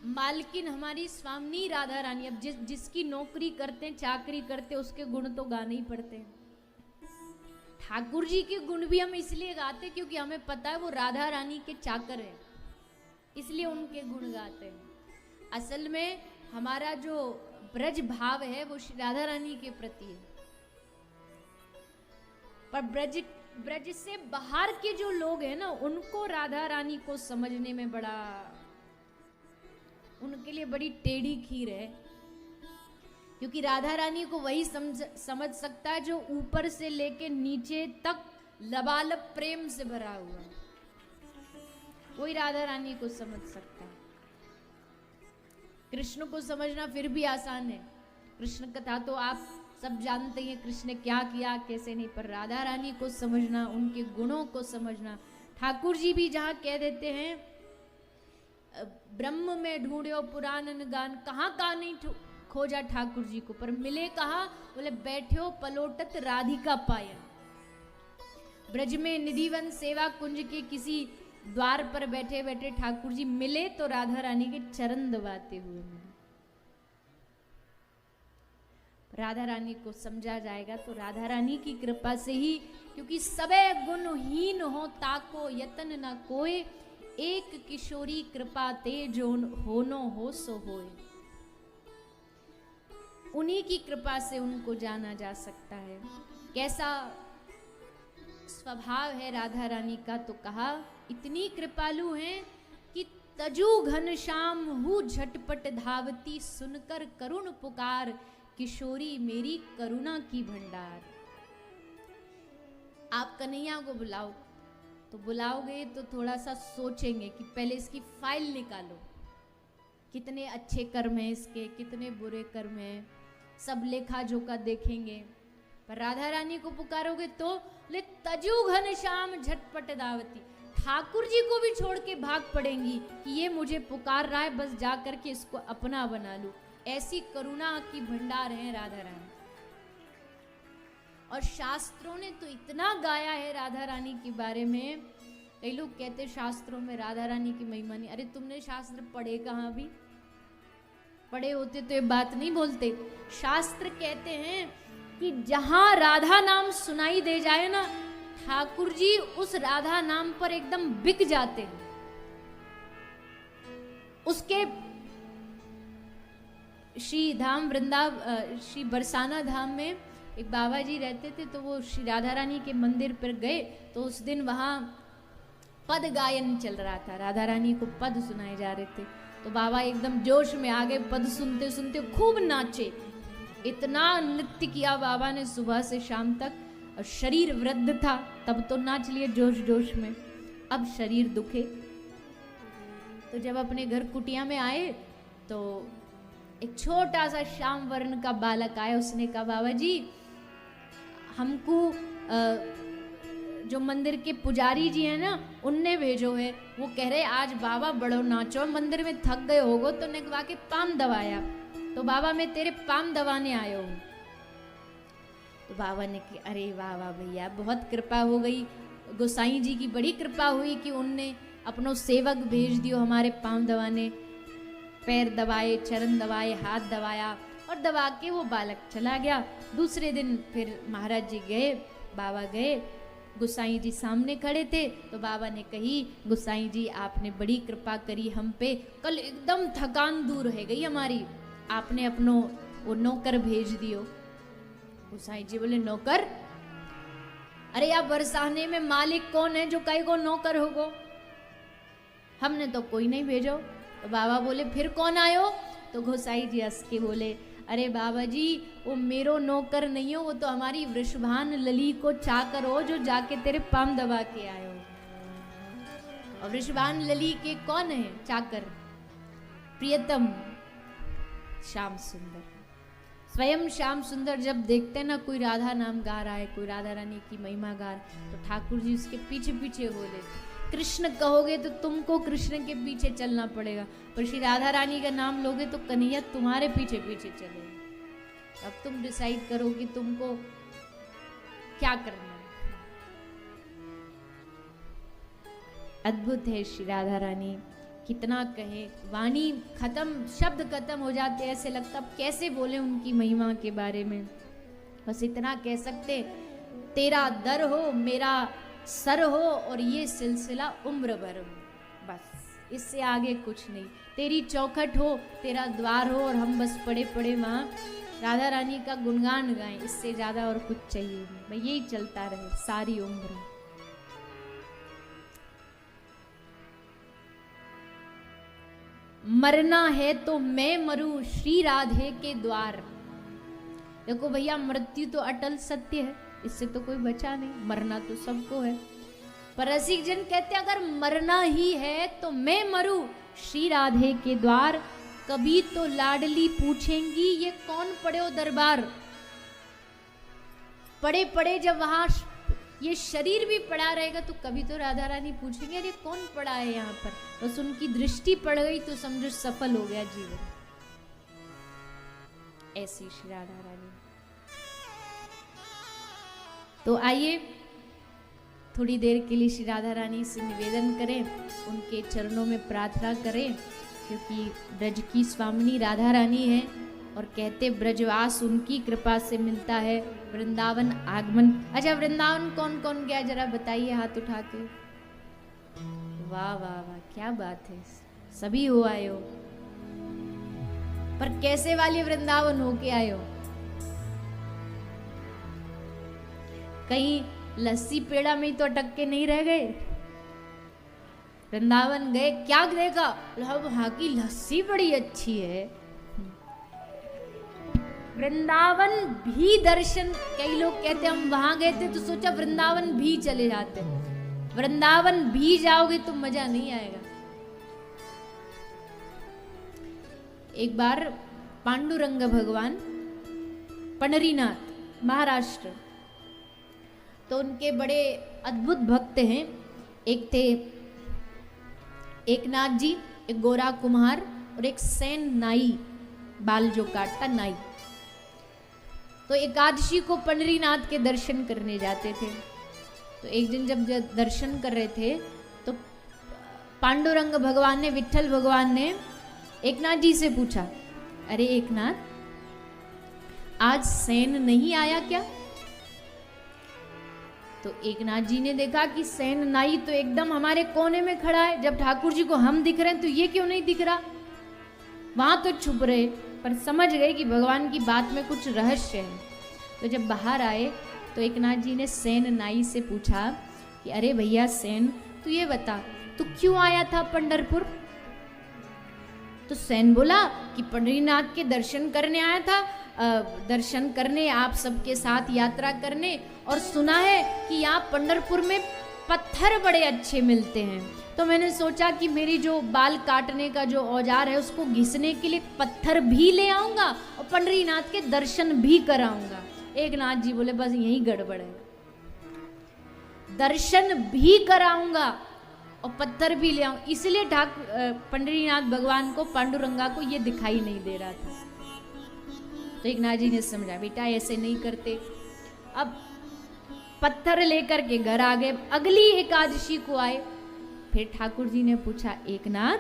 मालकिन, हमारी स्वामिनी राधा रानी, अब जिसकी नौकरी करते हैं, चाकरी करते हैं, उसके गुण तो गाने ही पड़ते हैं। ठाकुर जी के गुण भी हम इसलिए गाते क्योंकि हमें पता है वो राधा रानी के चाकर हैं, इसलिए उनके गुण गाते हैं। असल में हमारा जो ब्रज भाव है वो श्री राधा रानी के प्रति है। पर ब्रज ब्रज से बाहर के जो लोग हैं ना, उनको राधा रानी को समझने में बड़ा, उनके लिए बड़ी टेढ़ी खीर है, क्योंकि राधा रानी को वही समझ सकता है जो ऊपर से लेके नीचे तक लबालब प्रेम से भरा हुआ है, वही राधा रानी को समझ सकता है। कृष्ण को समझना फिर भी आसान है, कृष्ण कथा तो आप सब जानते हैं, कृष्ण ने क्या किया कैसे नहीं, पर राधा रानी को समझना, उनके गुणों को समझना। ठाकुर जी भी जहाँ कह देते हैं ब्रह्म में ढूंढो पुराणन गान, कहाँ कहाँ नहीं खोजा ठाकुर जी को, पर मिले कहाँ, बोले बैठो पलोटत राधिका पायन। ब्रज में निधिवन सेवा कुंज के किसी द्वार पर बैठे बैठे ठाकुर जी मिले तो राधा रानी के चरण दबाते हुए मिले। राधा रानी को समझा जाएगा तो राधा रानी की कृपा से ही, क्योंकि सबे गुणहीन हो ताको यतन न कोय, एक किशोरी कृपा ते जो होनो हो सो होए। उन्हीं की कृपा से उनको जाना जा सकता है। कैसा स्वभाव है राधा रानी का, तो कहा इतनी कृपालु हैं कि तजु घनश्याम हूँ झटपट धावती, सुनकर करुण पुकार, किशोरी मेरी करुणा की भंडार। आप कन्हैया को बुलाओ तो बुलाओगे तो थोड़ा सा सोचेंगे कि पहले इसकी फाइल निकालो, कितने अच्छे कर्म हैं इसके, कितने बुरे कर्म हैं, सब लेखा जोखा देखेंगे। पर राधा रानी को पुकारोगे तो ले तजु घनश्याम झटपट दावती, ठाकुर जी को भी छोड़ के भाग पड़ेंगी कि ये मुझे पुकार रहा है, बस जा करके इसको अपना बना लूं। ऐसी करुणा की भंडार है राधा रानी। और शास्त्रों ने तो इतना गाया है राधा रानी के बारे में, कई लोग कहते शास्त्रों में राधा रानी की महिमा नहीं। अरे तुमने शास्त्र पढ़े कहाँ? भी पढ़े होते तो ये बात नहीं बोलते। शास्त्र कहते हैं कि जहां राधा नाम सुनाई दे जाए ना, ठाकुर जी उस राधा नाम पर एकदम बिक जाते हैं। उसके श्री धाम श्री बरसाना धाम में एक बाबा जी रहते थे, तो वो श्री राधा रानी के मंदिर पर गए तो उस दिन वहां पद गायन चल रहा था, राधा रानी को पद सुनाए जा रहे थे। तो बाबा एकदम जोश में आ गए, पद सुनते सुनते खूब नाचे, इतना नृत्य किया बाबा ने सुबह से शाम तक। और शरीर वृद्ध था तब तो नाच लिए जोश जोश में, अब शरीर दुखे। तो जब अपने घर कुटिया में आए तो एक छोटा सा श्याम वर्ण का बालक आया, उसने कहा बाबा जी हमको जो मंदिर के पुजारी जी हैं ना, उनने भेजो है, वो कह रहे आज बाबा बड़ो नाचो, मंदिर में थक गए होगो तो निकवा के पाम दबाया, तो बाबा मैं तेरे पाम दबाने आयो हूँ। तो बाबा ने कहा अरे वाह वाह भैया, बहुत कृपा हो गई, गोसाई जी की बड़ी कृपा हुई कि उनने अपनो सेवक भेज दियो हमारे पाम दबाने। पैर दबाए, चरण दबाए, हाथ दबाया और दबा के वो बालक चला गया। दूसरे दिन फिर महाराज जी गए, बाबा गए, गोसाई जी सामने खड़े थे, तो बाबा ने कही गोसाई जी आपने बड़ी कृपा करी हम पे, कल एकदम थकान दूर है गई हमारी, आपने अपनो वो नौकर भेज दियो। गोसाई जी बोले नौकर? अरे या बरसाने में मालिक कौन है जो कई को नौकर होगो, हमने तो कोई नहीं भेजो। तो बाबा बोले फिर कौन आयो? तो गोसाई जी हंस के बोले अरे बाबा जी वो मेरो नौकर नहीं हो, वो तो हमारी वृषभान लली को चाकर हो जो जाके तेरे पाम दबा के आयो। और वृषभान लली के कौन है चाकर? प्रियतम श्याम सुंदर। स्वयं श्याम सुंदर जब देखते ना कोई राधा नाम गा रहा है, कोई राधा रानी की महिमा गा रहा है, तो ठाकुर जी उसके पीछे पीछे बोले कृष्ण कहोगे तो तुमको कृष्ण के पीछे चलना पड़ेगा, पर श्री राधा रानी का नाम लोगे तो कन्हैया तुम्हारे पीछे पीछे चलेगा। अब तुम डिसाइड करो कि तुमको क्या करना है। अद्भुत है श्री राधा रानी, कितना कहे, वाणी खत्म, शब्द खत्म हो जाते, ऐसे लगता अब कैसे बोले उनकी महिमा के बारे में। बस इतना कह सकते तेरा दर हो मेरा सर हो और ये सिलसिला उम्र भर हो, बस इससे आगे कुछ नहीं। तेरी चौखट हो तेरा द्वार हो और हम बस पड़े पड़े वहाँ राधा रानी का गुणगान गाएं, इससे ज्यादा और कुछ चाहिए नहीं। मैं यही चलता रहे सारी उम्र। मरना है तो मैं मरूं श्री राधे के द्वार। देखो भैया, मृत्यु तो अटल सत्य है, इससे तो कोई बचा नहीं, मरना तो सबको है। पर रसिक जन कहते अगर मरना ही है तो मैं मरूं श्री राधे के द्वार। कभी तो लाडली पूछेंगी ये कौन पड़े दरबार। पड़े पड़े जब वहां ये शरीर भी पड़ा रहेगा तो कभी तो राधा रानी पूछेंगे अरे कौन पड़ा है यहाँ पर। बस उनकी दृष्टि पड़ गई तो समझो सफल हो गया जीवन। ऐसी श्री राधा रानी। तो आइए थोड़ी देर के लिए श्री राधा रानी से निवेदन करें, उनके चरणों में प्रार्थना करें, क्योंकि ब्रज की स्वामिनी राधा रानी है और कहते ब्रजवास उनकी कृपा से मिलता है, वृंदावन आगमन। अच्छा, वृंदावन कौन कौन गया जरा बताइए हाथ उठा के। वाह वाह वाह, क्या बात है, सभी हो आए हो। पर कैसे वाले वृंदावन होके आए हो? कहीं लस्सी पेड़ा में ही तो अटक के नहीं रह गए। वृंदावन गए, क्या देखा? वहां की लस्सी बड़ी अच्छी है। वृंदावन भी दर्शन, कई लोग कहते हम वहां गए थे तो सोचा वृंदावन भी चले जाते। वृंदावन भी जाओगे तो मजा नहीं आएगा। एक बार पांडुरंग भगवान पंढरीनाथ महाराष्ट्र, तो उनके बड़े अद्भुत भक्त हैं। एक थे एकनाथ जी, एक गोरा कुम्हार और एक सेन नाई, बाल जो काटता नाई। तो एकादशी को पंढरीनाथ के दर्शन करने जाते थे। तो एक दिन जब दर्शन कर रहे थे तो पांडुरंग भगवान ने, विठल भगवान ने एकनाथ जी से पूछा, अरे एकनाथ, आज सेन नहीं आया क्या? तो एकनाथ जी ने देखा कि सेन नाई तो एकदम हमारे कोने में खड़ा है, जब ठाकुर जी को हम दिख रहे हैं तो ये क्यों नहीं दिख रहा? वहां तो छुप रहे। पर समझ गए कि भगवान की बात में कुछ रहस्य है। तो जब बाहर आए तो एकनाथ जी ने सेन नाई से पूछा कि अरे भैया सेन, तू ये बता, तू क्यों आया था पंढरपुर? तो सेन बोला कि पंढरीनाथ के दर्शन करने आया था, दर्शन करने, आप सबके साथ यात्रा करने, और सुना है कि यहाँ पंढरपुर में पत्थर बड़े अच्छे मिलते हैं। तो मैंने सोचा कि मेरी जो बाल काटने का जो औजार है उसको घिसने के लिए पत्थर भी ले आऊंगा और पंढरीनाथ के दर्शन भी कराऊंगा। एकनाथ जी बोले बस यही गड़बड़ है, दर्शन भी कराऊंगा और पत्थर भी ले आऊं। इसलिए पंढरीनाथ भगवान को, पांडुरंगा को ये दिखाई नहीं दे रहा था। तो एकनाथ जी ने समझा, बेटा ऐसे नहीं करते। अब पत्थर लेकर के घर आ गए। अगली एकादशी को आए, फिर ठाकुर जी ने पूछा, एकनाथ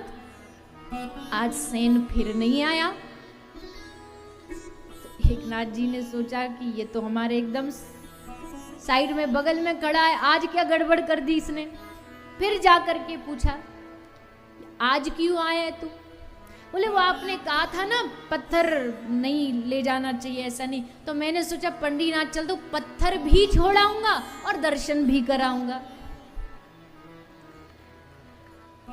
आज सेन फिर नहीं आया? तो एकनाथ जी ने सोचा कि ये तो हमारे एकदम साइड में बगल में खड़ा है, आज क्या गड़बड़ कर दी इसने। फिर जाकर के पूछा, आज क्यों आया है तू? बोले वो आपने कहा था ना पत्थर नहीं ले जाना चाहिए, ऐसा नहीं। तो मैंने सोचा पंढरीनाथ चल तो पत्थर भी छोड़ाऊंगा और दर्शन भी कराऊंगा।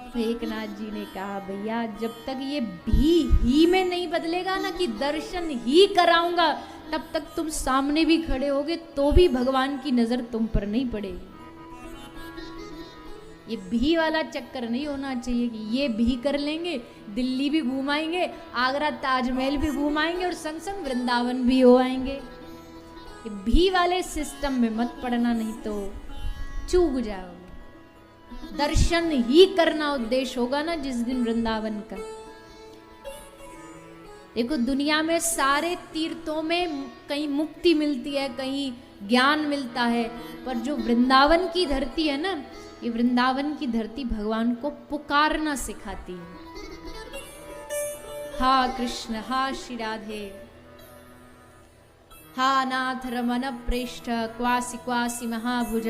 तो एकनाथ जी ने कहा, भैया जब तक ये भी ही में नहीं बदलेगा ना कि दर्शन ही कराऊंगा, तब तक तुम सामने भी खड़े होगे तो भी भगवान की नजर तुम पर नहीं पड़ेगी। ये भी वाला चक्कर नहीं होना चाहिए कि ये भी कर लेंगे, दिल्ली भी घुमाएंगे, आगरा ताजमहल भी घुमाएंगे और संग संग वृंदावन भी हो आएंगे। ये भी वाले सिस्टम में मत पड़ना, नहीं तो चूक जाओगे। दर्शन ही करना उद्देश्य होगा ना जिस दिन वृंदावन का। देखो दुनिया में सारे तीर्थों में कहीं मुक्ति मिलती है, कहीं ज्ञान मिलता है, पर जो वृंदावन की धरती है ना, ये वृंदावन की धरती भगवान को पुकारना सिखाती है। हा कृष्ण, हा श्री राधे, हा नाथ रमन प्रेष्ठ, क्वासी क्वासी महाभुज,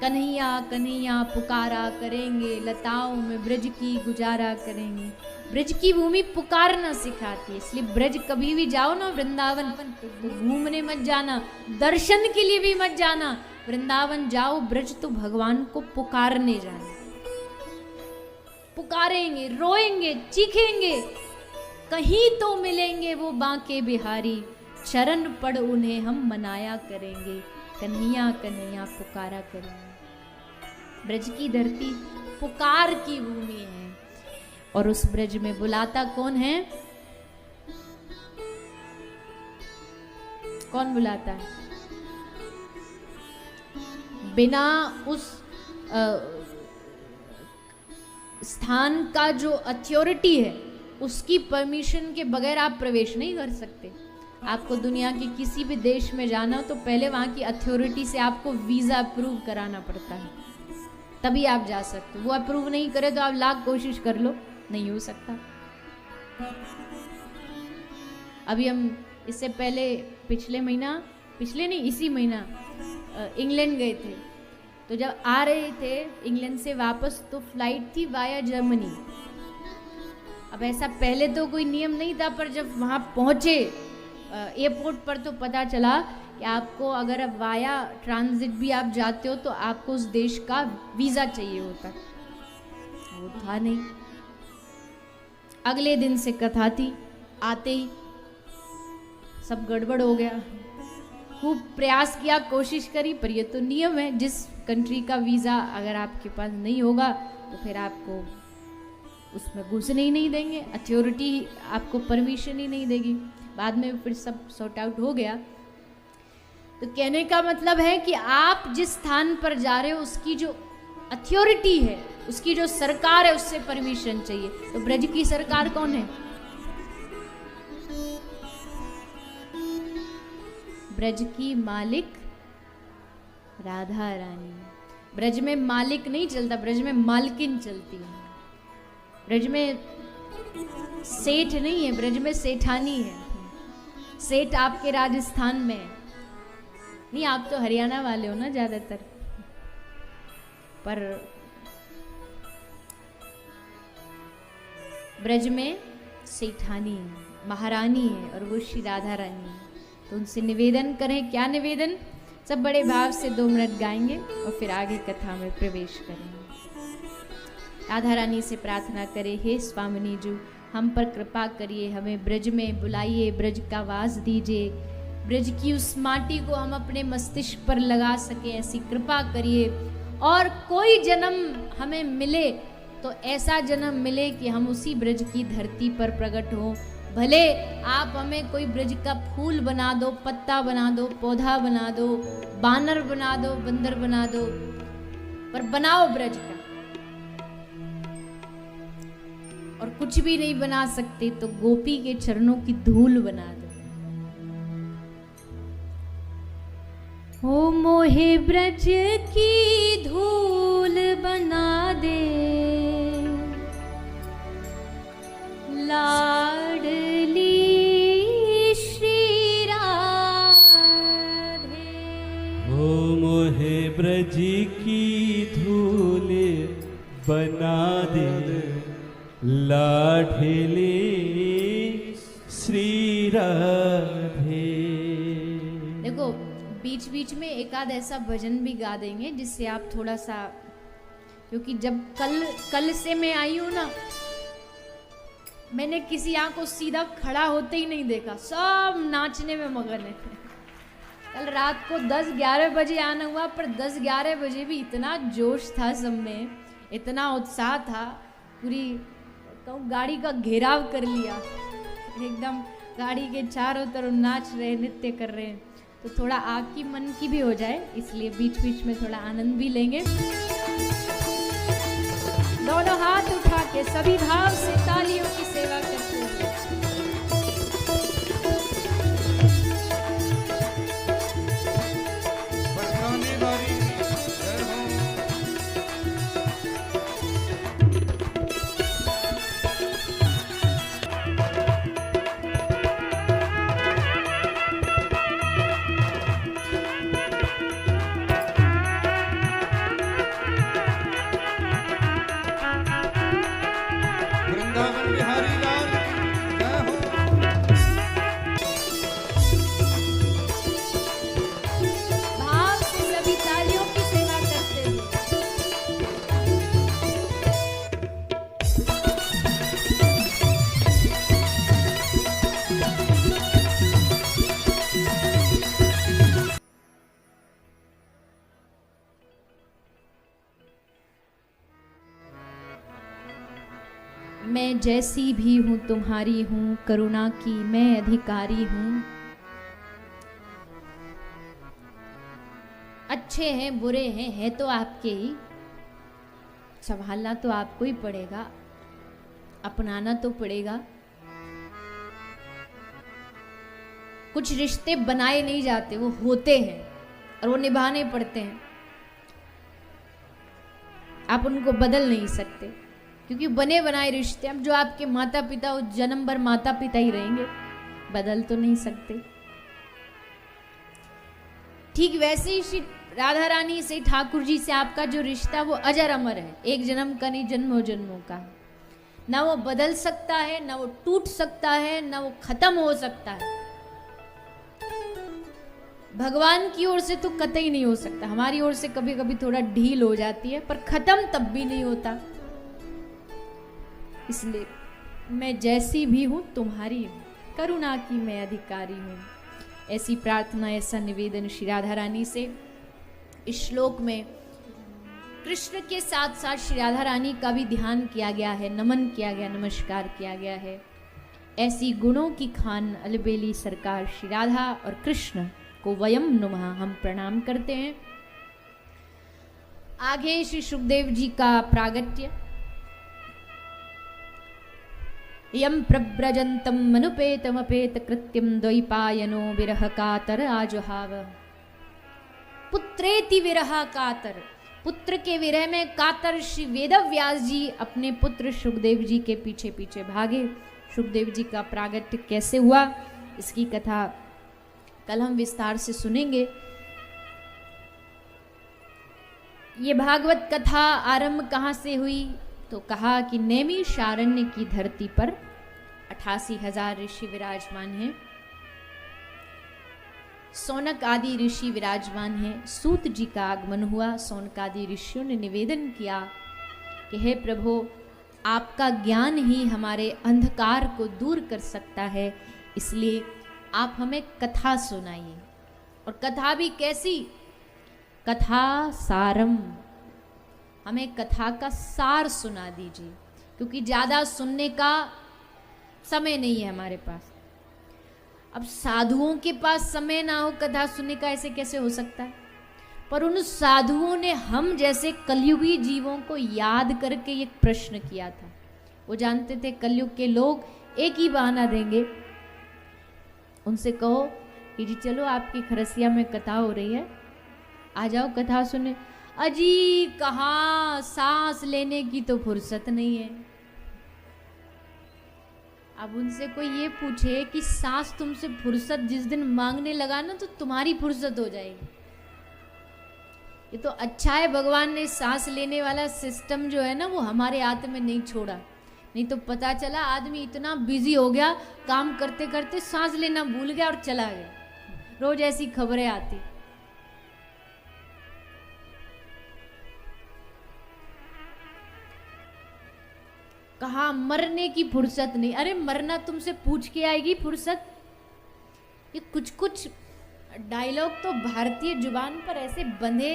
कन्हैया कन्हैया पुकारा करेंगे, लताओं में ब्रज की गुजारा करेंगे। ब्रज की भूमि पुकारना सिखाती है, इसलिए ब्रज कभी भी जाओ ना वृंदावन तो घूमने मत जाना, दर्शन के लिए भी मत जाना। वृंदावन जाओ ब्रज तो भगवान को पुकारने जाना। पुकारेंगे, रोएंगे, चीखेंगे, कहीं तो मिलेंगे वो बांके बिहारी, चरण पड़ उन्हें हम मनाया करेंगे, कन्हैया कन्हैया पुकारा करेंगे। ब्रज की धरती पुकार की भूमि है, और उस ब्रज में बुलाता कौन है? कौन बुलाता है? बिना उस स्थान का जो अथॉरिटी है उसकी परमिशन के बगैर आप प्रवेश नहीं कर सकते। आपको दुनिया के किसी भी देश में जाना हो तो पहले वहां की अथॉरिटी से आपको वीजा अप्रूव कराना पड़ता है, तभी आप जा सकते हो। वो अप्रूव नहीं करे तो आप लाख कोशिश कर लो, नहीं हो सकता। अभी हम इससे पहले इसी महीना इंग्लैंड गए थे। तो जब आ रहे थे इंग्लैंड से वापस तो फ्लाइट थी वाया जर्मनी। अब ऐसा पहले तो कोई नियम नहीं था, पर जब वहाँ पहुँचे एयरपोर्ट पर तो पता चला कि आपको अगर वाया ट्रांजिट भी आप जाते हो तो आपको उस देश का वीज़ा चाहिए होता। वो था नहीं। अगले दिन से कथा थी, आते ही सब गड़बड़ हो गया। खूब प्रयास किया, कोशिश करी, पर ये तो नियम है, जिस कंट्री का वीज़ा अगर आपके पास नहीं होगा तो फिर आपको उसमें घुसने ही नहीं देंगे, अथॉरिटी आपको परमिशन ही नहीं देगी। बाद में फिर सब सॉर्ट आउट हो गया। तो कहने का मतलब है कि आप जिस स्थान पर जा रहे हो उसकी जो अथॉरिटी है, उसकी जो सरकार है, उससे परमिशन चाहिए। तो ब्रज की सरकार कौन है? ब्रज की मालिक राधा रानी। ब्रज में मालिक नहीं चलता, ब्रज में मालकिन चलती है। ब्रज में सेठ नहीं है, ब्रज में सेठानी है। सेठ आपके राजस्थान में है। नहीं, आप तो हरियाणा वाले हो ना ज्यादातर, पर ब्रज में सेठानी है, महारानी है, और वो श्री राधा रानी है। तो उनसे निवेदन करें, क्या निवेदन? सब बड़े भाव से 2 मिनट गाएंगे और फिर आगे कथा में प्रवेश करेंगे। राधा रानी से प्रार्थना करें, हे स्वामिनी जी, हम पर कृपा करिए, हमें ब्रज में बुलाइए, ब्रज का वास दीजिए, ब्रज की उस माटी को हम अपने मस्तिष्क पर लगा सके, ऐसी कृपा करिए। और कोई जन्म हमें मिले तो ऐसा जन्म मिले कि हम उसी ब्रज की धरती पर प्रकट हों। भले आप हमें कोई ब्रज का फूल बना दो, पत्ता बना दो, पौधा बना दो, बानर बना दो, बंदर बना दो, पर बनाओ ब्रज का। और कुछ भी नहीं बना सकते तो गोपी के चरणों की धूल बना दो। ओ मोहे ब्रज की धूल बना दे, लाडली श्री राधे। ओ मोहे ब्रज की धूल बना दे, लाडली श्री राधे। देखो, बीच बीच में एक आध ऐसा भजन भी गा देंगे जिससे आप थोड़ा सा, क्योंकि जब कल से मैं आई हूं ना, मैंने किसी यहाँ को सीधा खड़ा होते ही नहीं देखा, सब नाचने में मगन है। कल रात को 10-11 बजे आना हुआ, पर 10-11 बजे भी इतना जोश था सब में, इतना उत्साह था, पूरी कहूँ गाड़ी का घेराव कर लिया एकदम। गाड़ी के चारों तरफ नाच रहे, नृत्य कर रहे हैं। तो थोड़ा आग की मन की भी हो जाए, इसलिए बीच बीच में थोड़ा आनंद भी लेंगे। दोनों हाथ उठा के सभी भाव से तालियों की सेवा करते हुए मैं जैसी भी हूँ तुम्हारी हूँ, करुणा की मैं अधिकारी हूँ। अच्छे हैं बुरे हैं, है तो आपके ही, संभालना तो आपको ही पड़ेगा, अपनाना तो पड़ेगा। कुछ रिश्ते बनाए नहीं जाते, वो होते हैं और वो निभाने पड़ते हैं। आप उनको बदल नहीं सकते, क्योंकि बने बनाए रिश्ते, अब जो आपके माता पिता उस जन्म भर माता पिता ही रहेंगे, बदल तो नहीं सकते। ठीक वैसे ही श्री राधा रानी से, ठाकुर जी से आपका जो रिश्ता वो अजर अमर है, एक जन्म का नहीं, जन्मों जन्मों का। ना वो बदल सकता है, ना वो टूट सकता है, ना वो खत्म हो सकता है। भगवान की ओर से तो कतई नहीं हो सकता, हमारी ओर से कभी कभी थोड़ा ढील हो जाती है, पर खत्म तब भी नहीं होता। इसलिए मैं जैसी भी हूं तुम्हारी हूं, करुणा की मैं अधिकारी हूं। ऐसी प्रार्थना, ऐसा निवेदन श्री राधा रानी से इस श्लोक में कृष्ण के साथ साथ श्री राधा रानी का भी ध्यान किया गया है, नमन किया गया, नमस्कार किया गया है। ऐसी गुणों की खान अलबेली सरकार श्री राधा और कृष्ण को वयम नुमः, हम प्रणाम करते हैं। आगे श्री सुखदेव जी का प्रागट्य। यम प्रव्रजंतम मनुपेतमपेत कृत्यम द्वैपायनो विरह कातर आजुहाव। पुत्रेति विरह कातर, पुत्र के विरह में कातर श्री वेदव्यास जी अपने पुत्र सुखदेव जी के पीछे पीछे भागे। सुखदेव जी का प्रागट्य कैसे हुआ, इसकी कथा कल हम विस्तार से सुनेंगे। ये भागवत कथा आरंभ कहाँ से हुई, तो कहा कि नैमिषारण्य की धरती पर 88,000 ऋषि विराजमान हैं, सौनक आदि ऋषि विराजमान हैं। सूत जी का आगमन हुआ। सौनक आदि ऋषियों ने निवेदन किया कि हे प्रभु, आपका ज्ञान ही हमारे अंधकार को दूर कर सकता है, इसलिए आप हमें कथा सुनाइए। और कथा भी कैसी, कथा सारम, हमें कथा का सार सुना दीजिए, क्योंकि ज़्यादा सुनने का समय नहीं है हमारे पास। अब साधुओं के पास समय ना हो कथा सुनने का, ऐसे कैसे हो सकता है। पर उन साधुओं ने हम जैसे कलयुगी जीवों को याद करके एक प्रश्न किया था। वो जानते थे कलयुग के लोग एक ही बहाना देंगे, उनसे कहो कि जी चलो आपकी खरसिया में कथा हो रही है, आ जाओ कथा सुने। अजी कहाँ, सांस लेने की तो फुर्सत नहीं है। अब उनसे कोई ये पूछे कि सांस तुमसे फुर्सत जिस दिन मांगने लगा ना, तो तुम्हारी फुर्सत हो जाएगी। ये तो अच्छा है भगवान ने सांस लेने वाला सिस्टम जो है ना, वो हमारे हाथ में नहीं छोड़ा, नहीं तो पता चला आदमी इतना बिजी हो गया, काम करते करते सांस लेना भूल गया और चला गया। रोज ऐसी खबरें आती। कहा मरने की फुर्सत नहीं। अरे मरना तुमसे पूछ के आएगी फुर्सत। ये कुछ कुछ डायलॉग तो भारतीय जुबान पर ऐसे बंधे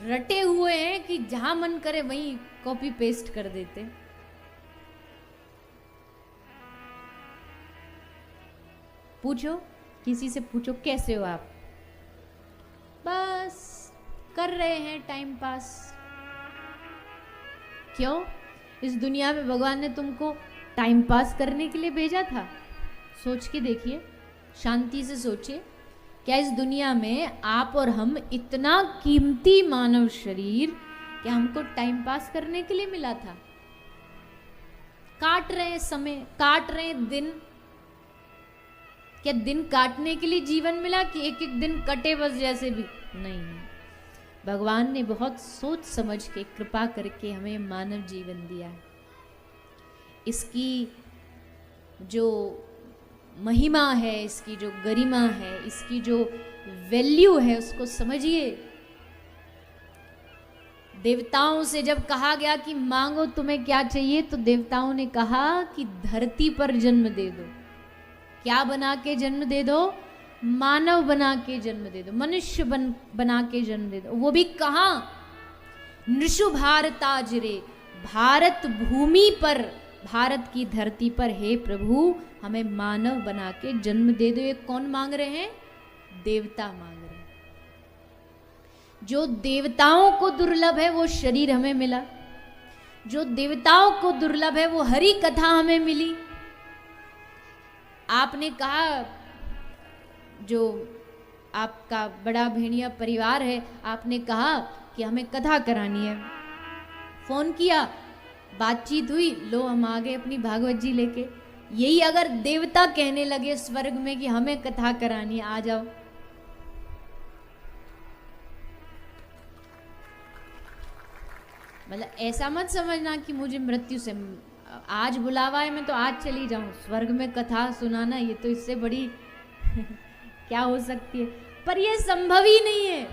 रटे हुए हैं कि जहां मन करे वहीं कॉपी पेस्ट कर देते। पूछो, किसी से पूछो कैसे हो आप, बस कर रहे हैं टाइम पास। क्यों? इस दुनिया में भगवान ने तुमको टाइम पास करने के लिए भेजा था? सोच के देखिए, शांति से सोचिए। क्या इस दुनिया में आप और हम इतना कीमती मानव शरीर क्या हमको टाइम पास करने के लिए मिला था? काट रहे हैं समय, काट रहे हैं दिन। क्या दिन काटने के लिए जीवन मिला कि एक एक दिन कटे बस जैसे भी? नहीं, भगवान ने बहुत सोच समझ के कृपा करके हमें मानव जीवन दिया है। इसकी जो महिमा है, इसकी जो गरिमा है, इसकी जो वैल्यू है, उसको समझिए। देवताओं से जब कहा गया कि मांगो तुम्हें क्या चाहिए, तो देवताओं ने कहा कि धरती पर जन्म दे दो। क्या बना के जन्म दे दो? मानव बना के जन्म दे दो, मनुष्य बना के जन्म दे दो। वो भी कहाँ? नृषु भारताजरे, भारत भूमि पर भारत की धरती पर हे प्रभु हमें मानव बना के जन्म दे दो। ये कौन मांग रहे हैं? देवता मांग रहे हैं। जो देवताओं को दुर्लभ है वो शरीर हमें मिला, जो देवताओं को दुर्लभ है वो हरि कथा हमें मिली। आपने कहा जो आपका बड़ा भेड़िया परिवार है, आपने कहा कि हमें कथा करानी है, फोन किया, बातचीत हुई, लो हम आ गए अपनी भागवत जी लेके। यही अगर देवता कहने लगे स्वर्ग में कि हमें कथा करानी है, आ जाओ, मतलब ऐसा मत समझना कि मुझे मृत्यु से आज बुलावा है मैं तो आज चली जाऊं। स्वर्ग में कथा सुनाना ये तो इससे बड़ी क्या हो सकती है, पर यह संभव ही नहीं है।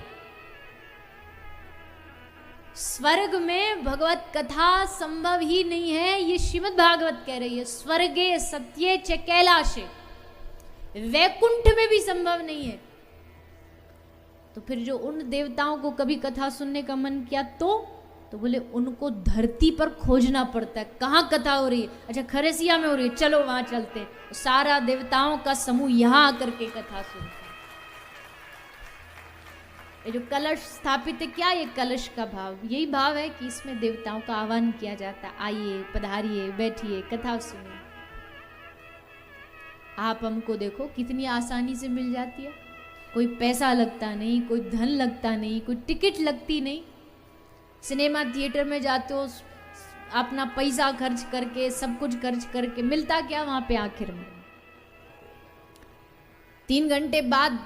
स्वर्ग में भगवत कथा संभव ही नहीं है, ये श्रीमद् भागवत कह रही है। स्वर्गे सत्ये च कैलाशे, वैकुंठ में भी संभव नहीं है। तो फिर जो उन देवताओं को कभी कथा सुनने का मन किया तो बोले उनको धरती पर खोजना पड़ता है, कहाँ कथा हो रही है? अच्छा खरेसिया में हो रही है, चलो वहां चलते। सारा देवताओं का समूह यहां आकर के कथा सुनता है। ये जो कलश स्थापित है, क्या ये कलश का भाव? यही भाव है कि इसमें देवताओं का आह्वान किया जाता है, आइए पधारिए, बैठिए, कथा सुनिए। आप हमको देखो कितनी आसानी से मिल जाती है, कोई पैसा लगता नहीं, कोई धन लगता नहीं, कोई टिकट लगती नहीं। सिनेमा थिएटर में जाते हो अपना पैसा खर्च करके, सब कुछ खर्च करके, मिलता क्या वहां पे आखिर में? 3 घंटे बाद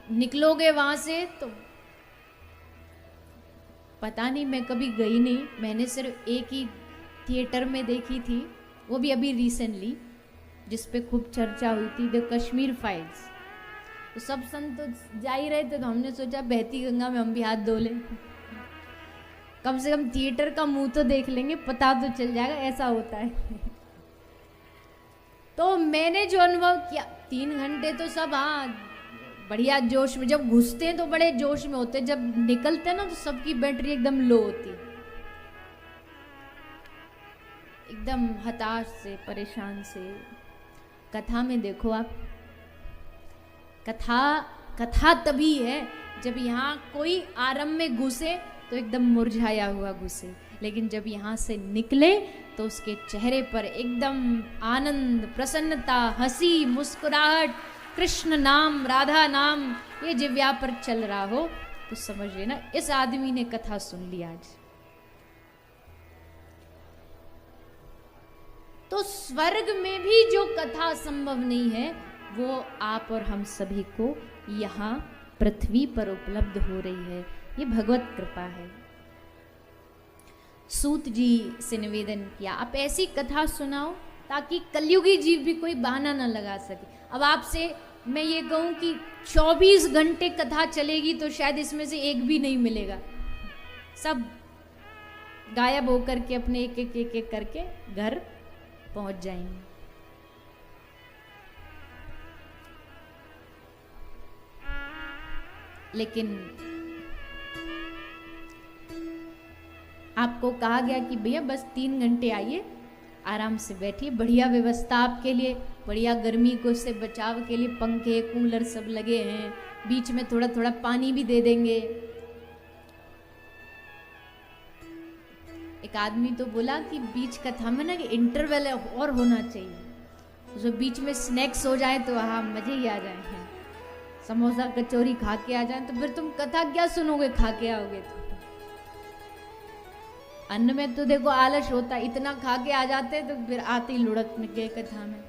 निकलोगे वहां से तो पता नहीं, मैं कभी गई नहीं, मैंने सिर्फ एक ही थिएटर में देखी थी, वो भी अभी रिसेंटली, जिस पे खूब चर्चा हुई थी, द कश्मीर फाइल्स। तो सब संत तो जा ही रहे थे, तो हमने सोचा बहती गंगा में हम भी हाथ धो लें, कम से कम थिएटर का मुंह तो देख लेंगे, पता तो चल जाएगा, ऐसा होता है। तो मैंने जो अनुभव किया, 3 घंटे तो सब हाँ बढ़िया जोश में, जब घुसते हैं तो बड़े जोश में होते हैं, जब निकलते हैं ना तो सबकी बैटरी एकदम लो होती है, एकदम हताश से, परेशान से। कथा में देखो आप, कथा तभी है जब यहाँ कोई आरंभ में घुसे तो एकदम मुरझाया हुआ घुसे, लेकिन जब यहाँ से निकले तो उसके चेहरे पर एकदम आनंद, प्रसन्नता, हंसी, मुस्कुराहट, कृष्ण नाम, राधा नाम ये जिव्या पर चल रहा हो, तो समझ लेना इस आदमी ने कथा सुन ली आज। तो स्वर्ग में भी जो कथा संभव नहीं है वो आप और हम सभी को यहाँ पृथ्वी पर उपलब्ध हो रही है। ये भगवत कृपा है। सूत जी से निवेदन किया, आप ऐसी कथा सुनाओ ताकि कलयुगी जीव भी कोई बहाना ना लगा सके। अब आपसे मैं ये कहूं कि 24 घंटे कथा चलेगी तो शायद इसमें से एक भी नहीं मिलेगा, सब गायब होकर के अपने एक करके घर पहुंच जाएंगे। लेकिन आपको कहा गया कि भैया बस 3 घंटे आइए, आराम से बैठिए, बढ़िया व्यवस्था आपके लिए, बढ़िया गर्मी को से बचाव के लिए पंखे कूलर सब लगे हैं, बीच में थोड़ा थोड़ा पानी भी दे देंगे। एक आदमी तो बोला कि बीच कथा में ना कि इंटरवल और होना चाहिए, जो बीच में स्नैक्स हो जाए तो हाँ मजे ही आ जाए, समोसा कचौरी खा के आ जाए, तो फिर तुम कथा क्या सुनोगे, खा के आओगे तो। अन्न में तो देखो आलस होता, इतना खा के आ जाते तो फिर आते ही लुढ़क गए कथा में।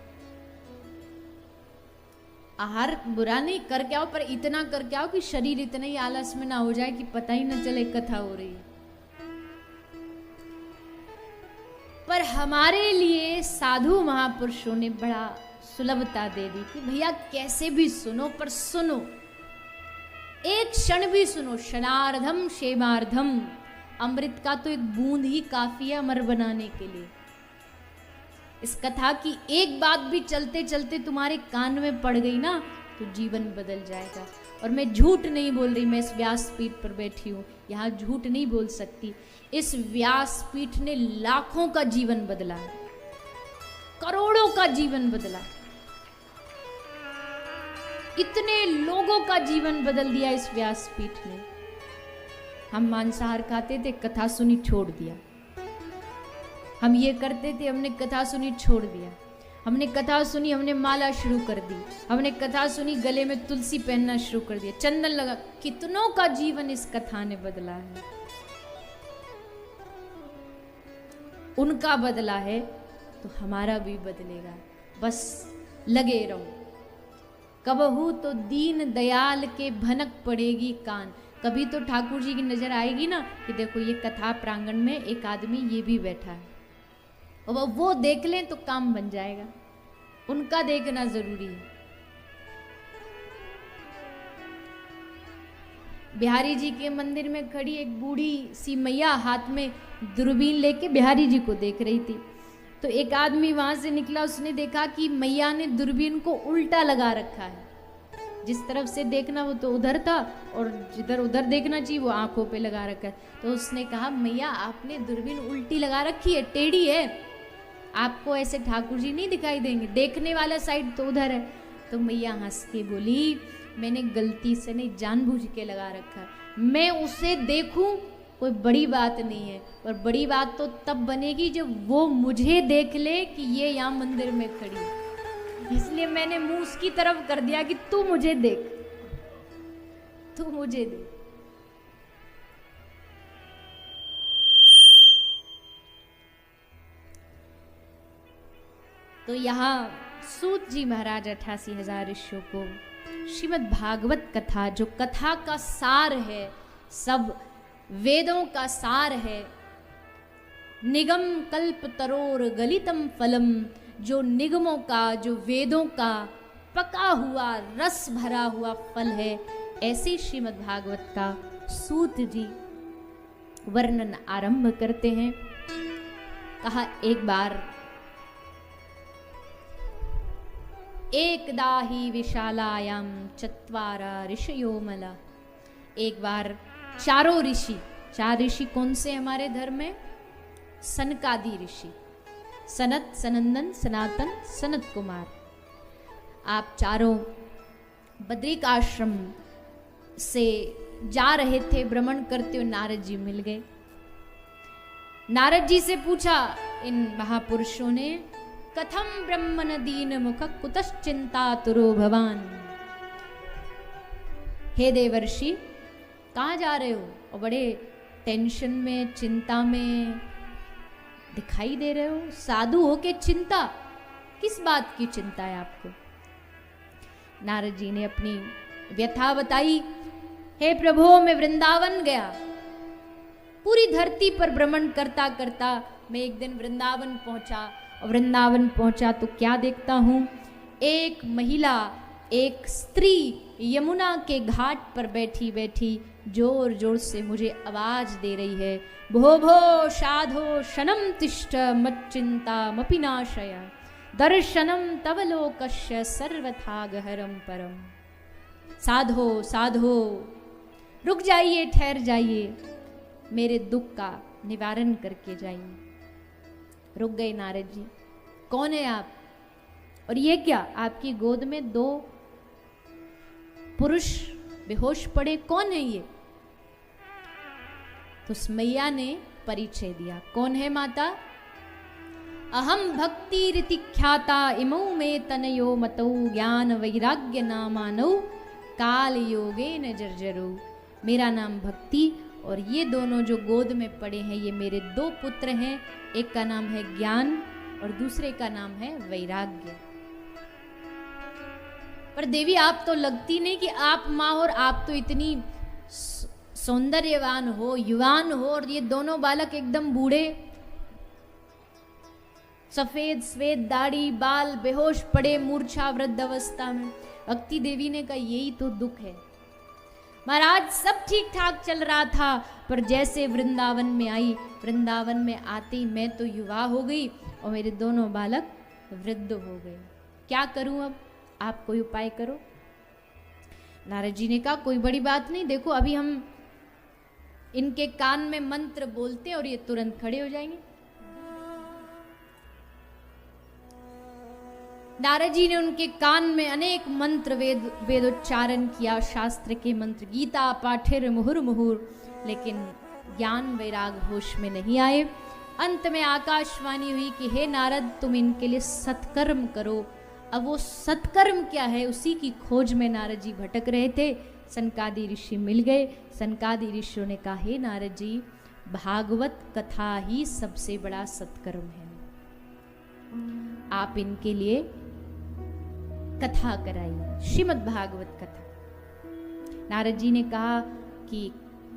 आहार बुरा नहीं, करके आओ, पर इतना करके आओ कि शरीर इतना ही आलस में ना हो जाए कि पता ही ना चले कथा हो रही है। पर हमारे लिए साधु महापुरुषों ने बड़ा सुलभता दे दी कि भैया कैसे भी सुनो, पर सुनो, एक क्षण भी सुनो। क्षणार्धम क्षेमार्धम, अमृत का तो एक बूंद ही काफी है अमर बनाने के लिए। इस कथा की एक बात भी चलते चलते तुम्हारे कान में पड़ गई ना तो जीवन बदल जाएगा। और मैं झूठ नहीं बोल रही, मैं इस व्यासपीठ पर बैठी हूँ, यहाँ झूठ नहीं बोल सकती। इस व्यासपीठ ने लाखों का जीवन बदला है, करोड़ों का जीवन बदला, इतने लोगों का जीवन बदल दिया इस व्यासपीठ ने। हम मांसाहार खाते थे, कथा सुनी छोड़ दिया। हम ये करते थे, हमने कथा सुनी छोड़ दिया। हमने कथा सुनी, हमने माला शुरू कर दी। हमने कथा सुनी, गले में तुलसी पहनना शुरू कर दिया, चंदन लगा। कितनों का जीवन इस कथा ने बदला है। उनका बदला है तो हमारा भी बदलेगा। बस लगे रहो। कबहू तो दीन दयाल के भनक पड़ेगी कान। कभी तो ठाकुर जी की नजर आएगी ना कि देखो ये कथा प्रांगण में एक आदमी ये भी बैठा है, और वो देख लें तो काम बन जाएगा। उनका देखना जरूरी है। बिहारी जी के मंदिर में खड़ी एक बूढ़ी सी मैया हाथ में दूरबीन लेके बिहारी जी को देख रही थी। तो एक आदमी वहां से निकला, उसने देखा कि मैया ने दूरबीन को उल्टा लगा रखा है। जिस तरफ से देखना वो तो उधर था, और जिधर उधर देखना चाहिए वो आंखों पे लगा रखा है। तो उसने कहा, मैया आपने दूरबीन उल्टी लगा रखी है, टेढ़ी है, आपको ऐसे ठाकुर जी नहीं दिखाई देंगे, देखने वाला साइड तो उधर है। तो मैया हंस के बोली, मैंने गलती से नहीं, जानबूझ के लगा रखा है। मैं उसे देखूं कोई बड़ी बात नहीं है, पर बड़ी बात तो तब बनेगी जब वो मुझे देख ले कि ये यहाँ मंदिर में खड़ी है। इसलिए मैंने मुंह उसकी तरफ कर दिया कि तू मुझे देख, तू मुझे देख। तो यहाँ सूत जी महाराज 88,000 ऋषियों को श्रीमद् भागवत कथा, जो कथा का सार है, सब वेदों का सार है, निगम कल्प तरोर गलितम फलम, जो निगमों का, जो वेदों का पका हुआ रस भरा हुआ फल है, ऐसे श्रीमद् भागवत का सूत जी वर्णन आरंभ करते हैं। कहा, एक बार एकदा ही विशालायाम चत्वारा ऋषयो मला। एक बार चारों ऋषि, 4 ऋषि कौन से हमारे धर्म में? सनकादि ऋषि, सनत, सनंदन, सनातन, सनत कुमार। आप चारों बद्रिक आश्रम से जा रहे थे, भ्रमण करते हुए नारद जी मिल गए। नारद जी से पूछा इन महापुरुषों ने, कथम ब्रह्मन दीन मुख कुतश्चिंता तुरो भवान। हे देवर्षि, कहाँ जा रहे हो और बड़े टेंशन में, चिंता में दिखाई दे रहे हो? साधु हो के चिंता, किस बात की चिंता है आपको? नारद जी ने अपनी व्यथा बताई। हे प्रभु, मैं वृंदावन गया, पूरी धरती पर भ्रमण करता करता मैं एक दिन वृंदावन पहुंचा, और वृंदावन पहुंचा तो क्या देखता हूं, एक महिला, एक स्त्री यमुना के घाट पर बैठी बैठी जोर जोर से मुझे आवाज दे रही है, भो भो साधो शनम तिष्ठ मच्चिंता मपिनाशय दर्शनम तव लोकस्य सर्वथा गहरम परम। साधो साधो, रुक जाइए, ठहर जाइए, मेरे दुख का निवारण करके जाइए। रुक गए नारद जी। कौन है आप? और ये क्या, आपकी गोद में 2 पुरुष बेहोश पड़े, कौन है ये? तो उस मैया ने परिचय दिया। कौन है माता? अहम भक्ति रीति ख्याता इमौ में तनयो मतौ ज्ञान वैराग्य नामानौ काल योगे न जर्जरो। मेरा नाम भक्ति, और ये दोनों जो गोद में पड़े हैं ये मेरे 2 पुत्र हैं। एक का नाम है ज्ञान और दूसरे का नाम है वैराग्य। पर देवी, आप तो लगती नहीं कि आप माँ हो, और आप तो इतनी सौंदर्यवान हो, युवान हो, और ये दोनों बालक एकदम बूढ़े, सफेद सफेद दाढ़ी, बाल, बेहोश पड़े, मूर्छा वृद्ध अवस्था में। भक्ति देवी ने कहा, यही तो दुख है महाराज, सब ठीक ठाक चल रहा था, पर जैसे वृंदावन में आई, वृंदावन में आते ही मैं तो युवा हो गई और मेरे दोनों बालक वृद्ध हो गए। क्या करूं अब? आप कोई उपाय करो। नारद जी ने कहा, कोई बड़ी बात नहीं, देखो अभी हम इनके कान में मंत्र बोलते हैं और ये तुरंत खड़े हो जाएंगे। नारद जी ने उनके कान में अनेक मंत्र वेदोच्चारण किया, शास्त्र के मंत्र, गीता पाठिर मुहुर मुहुर, लेकिन ज्ञान वैराग होश में नहीं आए। अंत में आकाशवाणी हुई कि हे नारद, तुम इनके लिए सत्कर्म करो। अब वो सत्कर्म क्या है, उसी की खोज में नारद जी भटक रहे थे। सनकादि ऋषि मिल गए। सनकादि ऋषियों ने कहा, हे नारद जी, भागवत कथा ही सबसे बड़ा सत्कर्म है, आप इनके लिए कथा कराइए, श्रीमद् भागवत कथा। नारद जी ने कहा कि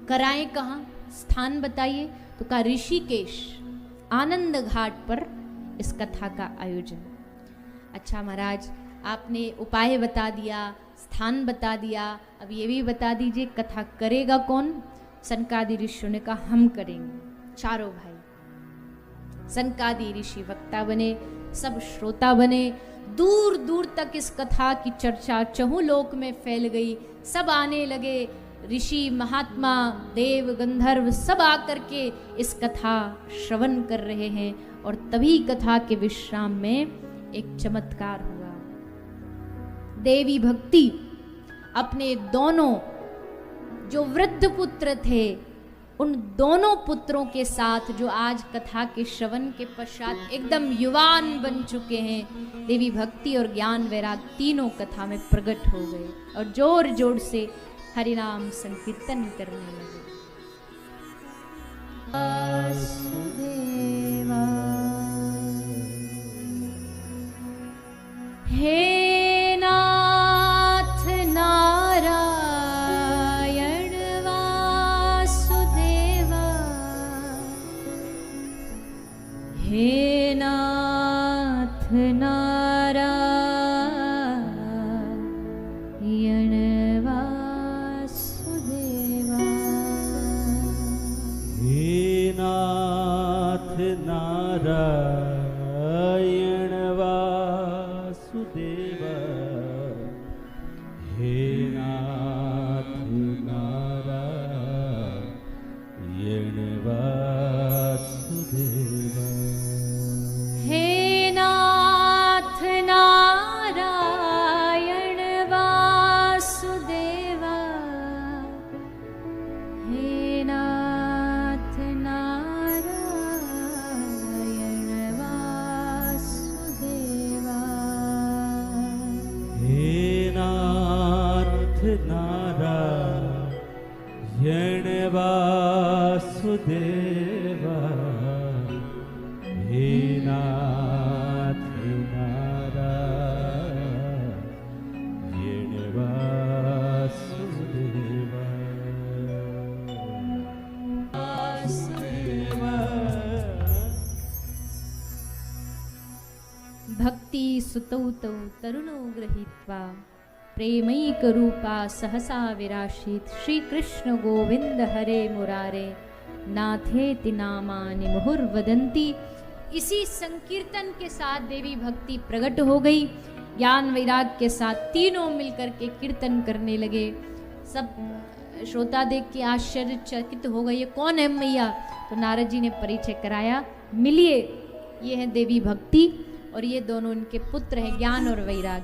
कराएं कहाँ, स्थान बताइए। तो कहा ऋषिकेश आनंद घाट पर इस कथा का आयोजन। अच्छा महाराज, आपने उपाय बता दिया, स्थान बता दिया, अब ये भी बता दीजिए कथा करेगा कौन। सनकादि ऋषियों ने कहा हम करेंगे, चारों भाई। सनकादि ऋषि वक्ता बने, सब श्रोता बने। दूर दूर तक इस कथा की चर्चा चहुं लोक में फैल गई। सब आने लगे, ऋषि महात्मा देव गंधर्व सब आकर के इस कथा श्रवण कर रहे हैं। और तभी कथा के विश्राम में एक चमत्कार हुआ। देवी भक्ति अपने दोनों जो वृद्ध पुत्र थे, उन दोनों पुत्रों के साथ, जो आज कथा के श्रवण के पश्चात एकदम युवान बन चुके हैं, देवी भक्ति और ज्ञान वैराग तीनों कथा में प्रकट हो गए और जोर जोर से हरिनाम संकीर्तन करने लगे। हे नाथ नारायण वासुदेवा, हे नाथ नारायण वासुदेवा, हे नाथ नारायण वासुदेवा, हे नाथ नारायण वासुदेवा, हे नाथ नारायण वासुदेवा, हे नाथ नारायण वासुदेवा, हे नाथ नारायण वासुदेवा, हे नाथ नारायण वासुदेवा, भक्ति सुतौ तौ तरुणौ गृहीत्वा प्रेमैकरूपा सहसा विराशीत। श्री कृष्ण गोविंद हरे मुरारे नाथेति नामानि मुहुर्वदन्ति। इसी संकीर्तन के साथ देवी भक्ति प्रकट हो गई। ज्ञान वैराग के साथ तीनों मिलकर के कीर्तन करने लगे। सब श्रोता देख के आश्चर्यचकित हो गए, ये कौन है मैया? तो नारद जी ने परिचय कराया, मिलिए, ये है देवी भक्ति और ये दोनों इनके पुत्र हैं ज्ञान और वैराग।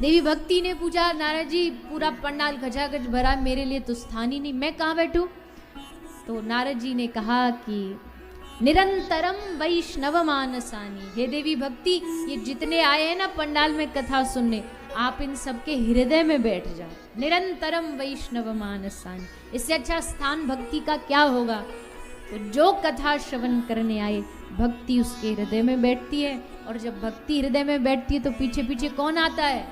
देवी भक्ति ने पूछा, नारद जी पूरा पंडाल खचाखच भरा, मेरे लिए तो स्थान ही नहीं, मैं कहाँ बैठूं? तो नारद जी ने कहा कि निरंतरम वैष्णव मानसानी। हे देवी भक्ति, ये जितने आए हैं ना पंडाल में कथा सुनने, आप इन सबके हृदय में बैठ जाओ। निरंतरम वैष्णव मानसानी, इससे अच्छा स्थान भक्ति का क्या होगा? तो जो कथा श्रवण करने आए, भक्ति उसके हृदय में बैठती है। और जब भक्ति हृदय में बैठती है तो पीछे पीछे कौन आता है?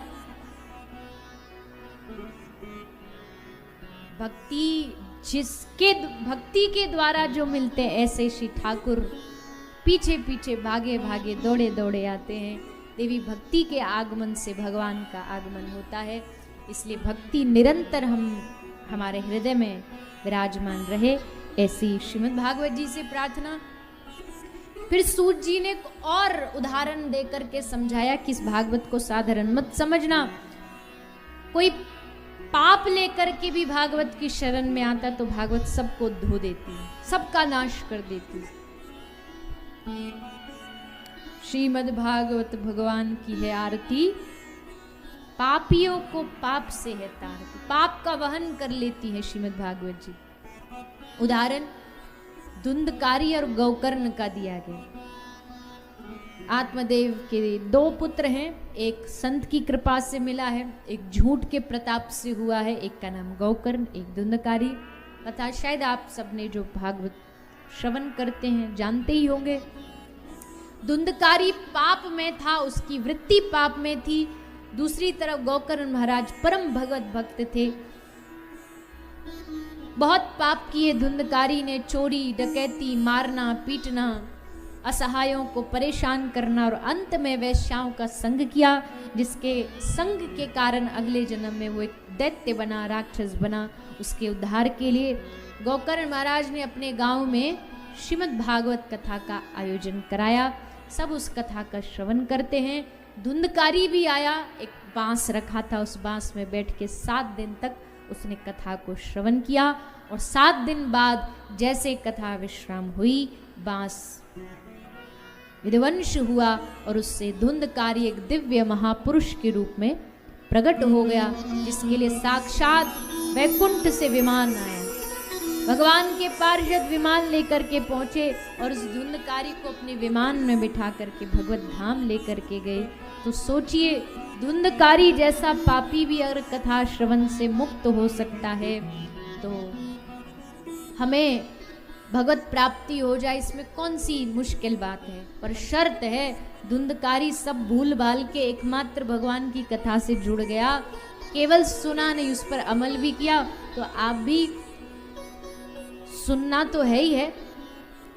भक्ति जिसके भक्ति के द्वारा जो मिलते हैं, ऐसे श्री ठाकुर पीछे पीछे भागे भागे दौड़े दौड़े आते हैं। देवी भक्ति के आगमन से भगवान का आगमन होता है। इसलिए भक्ति निरंतर हमारे हृदय में विराजमान रहे, ऐसी श्रीमद् भागवत जी से प्रार्थना। फिर सूत जी ने और उदाहरण देकर के समझाया कि इस भागवत को साधारण मत समझना। कोई पाप लेकर के भी भागवत की शरण में आता तो भागवत सबको धो देती है, सबका नाश कर देती है। श्रीमद् भागवत भगवान की है आरती, पापियों को पाप से है तारती, पाप का वहन कर लेती है श्रीमद् भागवत जी। उदाहरण धुंधकारी और गोकर्ण का दिया गया। आत्मदेव के 2 पुत्र हैं, एक संत की कृपा से मिला है, एक झूठ के प्रताप से हुआ है, एक का नाम गोकर्ण, एक धुंधकारी। कथा शायद आप सबने जो भागवत श्रवण करते हैं जानते ही होंगे। धुंधकारी पाप में था, उसकी वृत्ति पाप में थी। दूसरी तरफ गोकर्ण महाराज परम भगवत भक्त थे। बहुत पाप किए धुंधकारी ने, चोरी डकैती, मारना पीटना, असहायों को परेशान करना, और अंत में वैश्याओं का संग किया, जिसके संग के कारण अगले जन्म में वो एक दैत्य बना, राक्षस बना। उसके उद्धार के लिए गोकर्ण महाराज ने अपने गांव में श्रीमद् भागवत कथा का आयोजन कराया। सब उस कथा का श्रवण करते हैं। धुंधकारी भी आया, एक बांस रखा था, उस बांस में बैठ के 7 दिन तक उसने कथा को श्रवण किया। और 7 दिन बाद जैसे कथा विश्राम हुई, बांस विध्वंस हुआ और उससे धुंधकारी एक दिव्य महापुरुष के रूप में प्रकट हो गया, जिसके लिए साक्षात वैकुंठ से विमान आया। भगवान के पार्षद विमान लेकर के पहुंचे और उस धुंधकारी को अपने विमान में बिठा करके भगवत धाम लेकर के गए। तो सोचिए, धुंधकारी जैसा पापी भी अगर कथा श्रवण से मुक्त हो सकता है, तो हमें भगवत प्राप्ति हो जाए, इसमें कौन सी मुश्किल बात है। पर शर्त है, धुंधकारी सब भूल भाल के एकमात्र भगवान की कथा से जुड़ गया, केवल सुना नहीं, उस पर अमल भी किया। तो आप भी सुनना तो है ही है,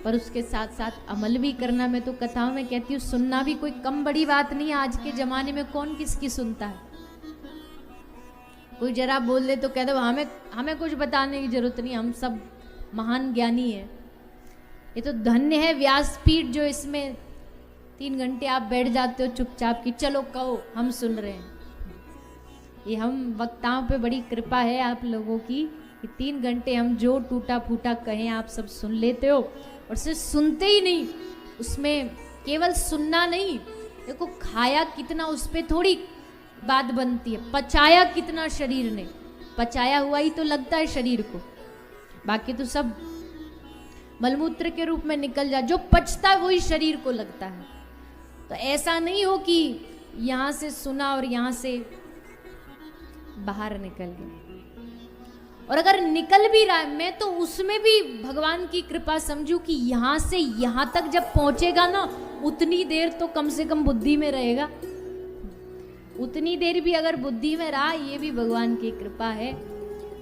पर उसके साथ साथ अमल भी करना। मैं तो कथाओं में कहती हूँ, सुनना भी कोई कम बड़ी बात नहीं है। आज के जमाने में कौन किसकी सुनता है। कोई जरा बोल दे तो कह दो हमें कुछ बताने की जरूरत नहीं, हम सब महान ज्ञानी है। ये तो धन्य है व्यासपीठ, जो इसमें 3 घंटे आप बैठ जाते हो चुपचाप की चलो कहो हम सुन रहे हैं। ये हम वक्ताओं पे बड़ी कृपा है आप लोगों की कि 3 घंटे हम जो टूटा फूटा कहें आप सब सुन लेते हो। और सिर्फ सुनते ही नहीं, उसमें केवल सुनना नहीं, देखो खाया कितना उस पर थोड़ी बात बनती है, पचाया कितना शरीर ने, पचाया हुआ ही तो लगता है शरीर को, बाकी तो सब मलमूत्र के रूप में निकल जा। जो पचता है वही शरीर को लगता है। तो ऐसा नहीं हो कि यहां से सुना और यहां से बाहर निकल गया। और अगर निकल भी रहा है, मैं तो उसमें भी भगवान की कृपा समझू कि यहां से यहां तक जब पहुंचेगा ना, उतनी देर तो कम से कम बुद्धि में रहेगा। उतनी देर भी अगर बुद्धि में रहा, ये भी भगवान की कृपा है।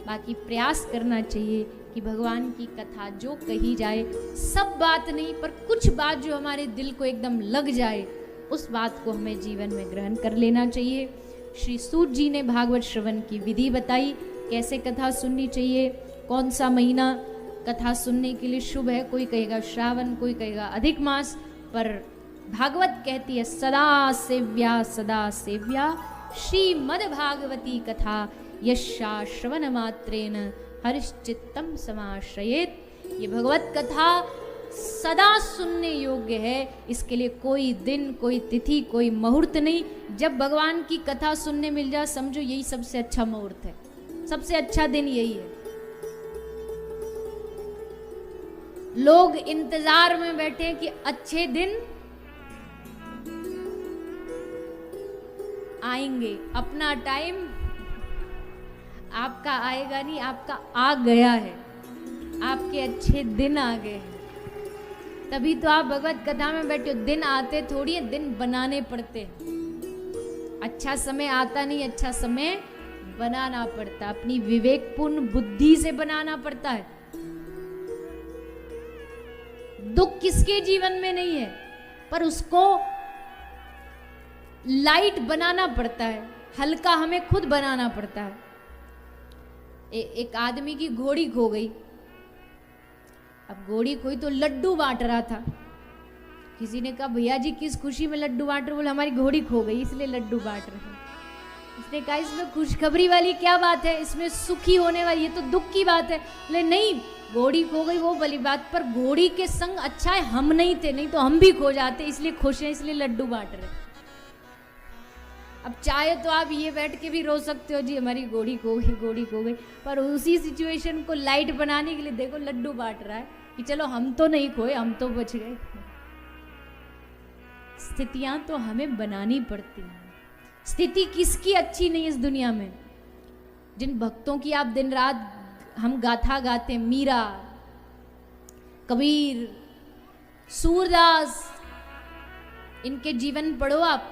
बाकी प्रयास करना चाहिए कि भगवान की कथा जो कही जाए, सब बात नहीं पर कुछ बात जो हमारे दिल को एकदम लग जाए, उस बात को हमें जीवन में ग्रहण कर लेना चाहिए। श्री सूत जी ने भागवत श्रवण की विधि बताई, कैसे कथा सुननी चाहिए, कौन सा महीना कथा सुनने के लिए शुभ है। कोई कहेगा श्रावण, कोई कहेगा अधिक मास, पर भागवत कहती है सदा सेव्या श्रीमद् भागवती कथा यशा श्रवण मात्रेन हरिश्चित्तम समाश्रयेत। ये भगवत कथा सदा सुनने योग्य है। इसके लिए कोई दिन, कोई तिथि, कोई मुहूर्त नहीं। जब भगवान की कथा सुनने मिल जाए, समझो यही सबसे अच्छा मुहूर्त है, सबसे अच्छा दिन यही है। लोग इंतजार में बैठे हैं कि अच्छे दिन आएंगे, अपना टाइम आपका आएगा नहीं, आपका आ गया है, आपके अच्छे दिन आ गए हैं। तभी तो आप भगवत कथा में बैठे हो। दिन आते थोड़ी है, दिन बनाने पड़ते हैं। अच्छा समय आता नहीं, अच्छा समय बनाना पड़ता, अपनी विवेकपूर्ण बुद्धि से बनाना पड़ता है। दुख किसके जीवन में नहीं है, पर उसको लाइट बनाना पड़ता है, हल्का हमें खुद बनाना पड़ता है। एक आदमी की घोड़ी खो गई। अब घोड़ी खोई तो लड्डू बांट रहा था। किसी ने कहा भैया जी किस खुशी में लड्डू बांट रहे? बोले हमारी घोड़ी खो गई इसलिए लड्डू बांट रहे हैं। उसने कहा इसमें खुशखबरी वाली क्या बात है, इसमें सुखी होने वाली, ये तो दुख की बात है। बोले नहीं, घोड़ी खो गई वो भली बात, पर घोड़ी के संग अच्छा है हम नहीं थे, नहीं तो हम भी खो जाते, इसलिए खुश हैं, इसलिए लड्डू बांट रहे। अब चाहे तो आप ये बैठ के भी रो सकते हो जी हमारी घोड़ी खो गई, घोड़ी खो गई, पर उसी सिचुएशन को लाइट बनाने के लिए देखो लड्डू बांट रहा है कि चलो हम तो नहीं खोए, हम तो बच गए। स्थितियां तो हमें बनानी पड़ती हैं। स्थिति किसकी अच्छी नहीं इस दुनिया में। जिन भक्तों की आप दिन रात हम गाथा गाते, मीरा, कबीर, सूरदास, इनके जीवन पढ़ो आप,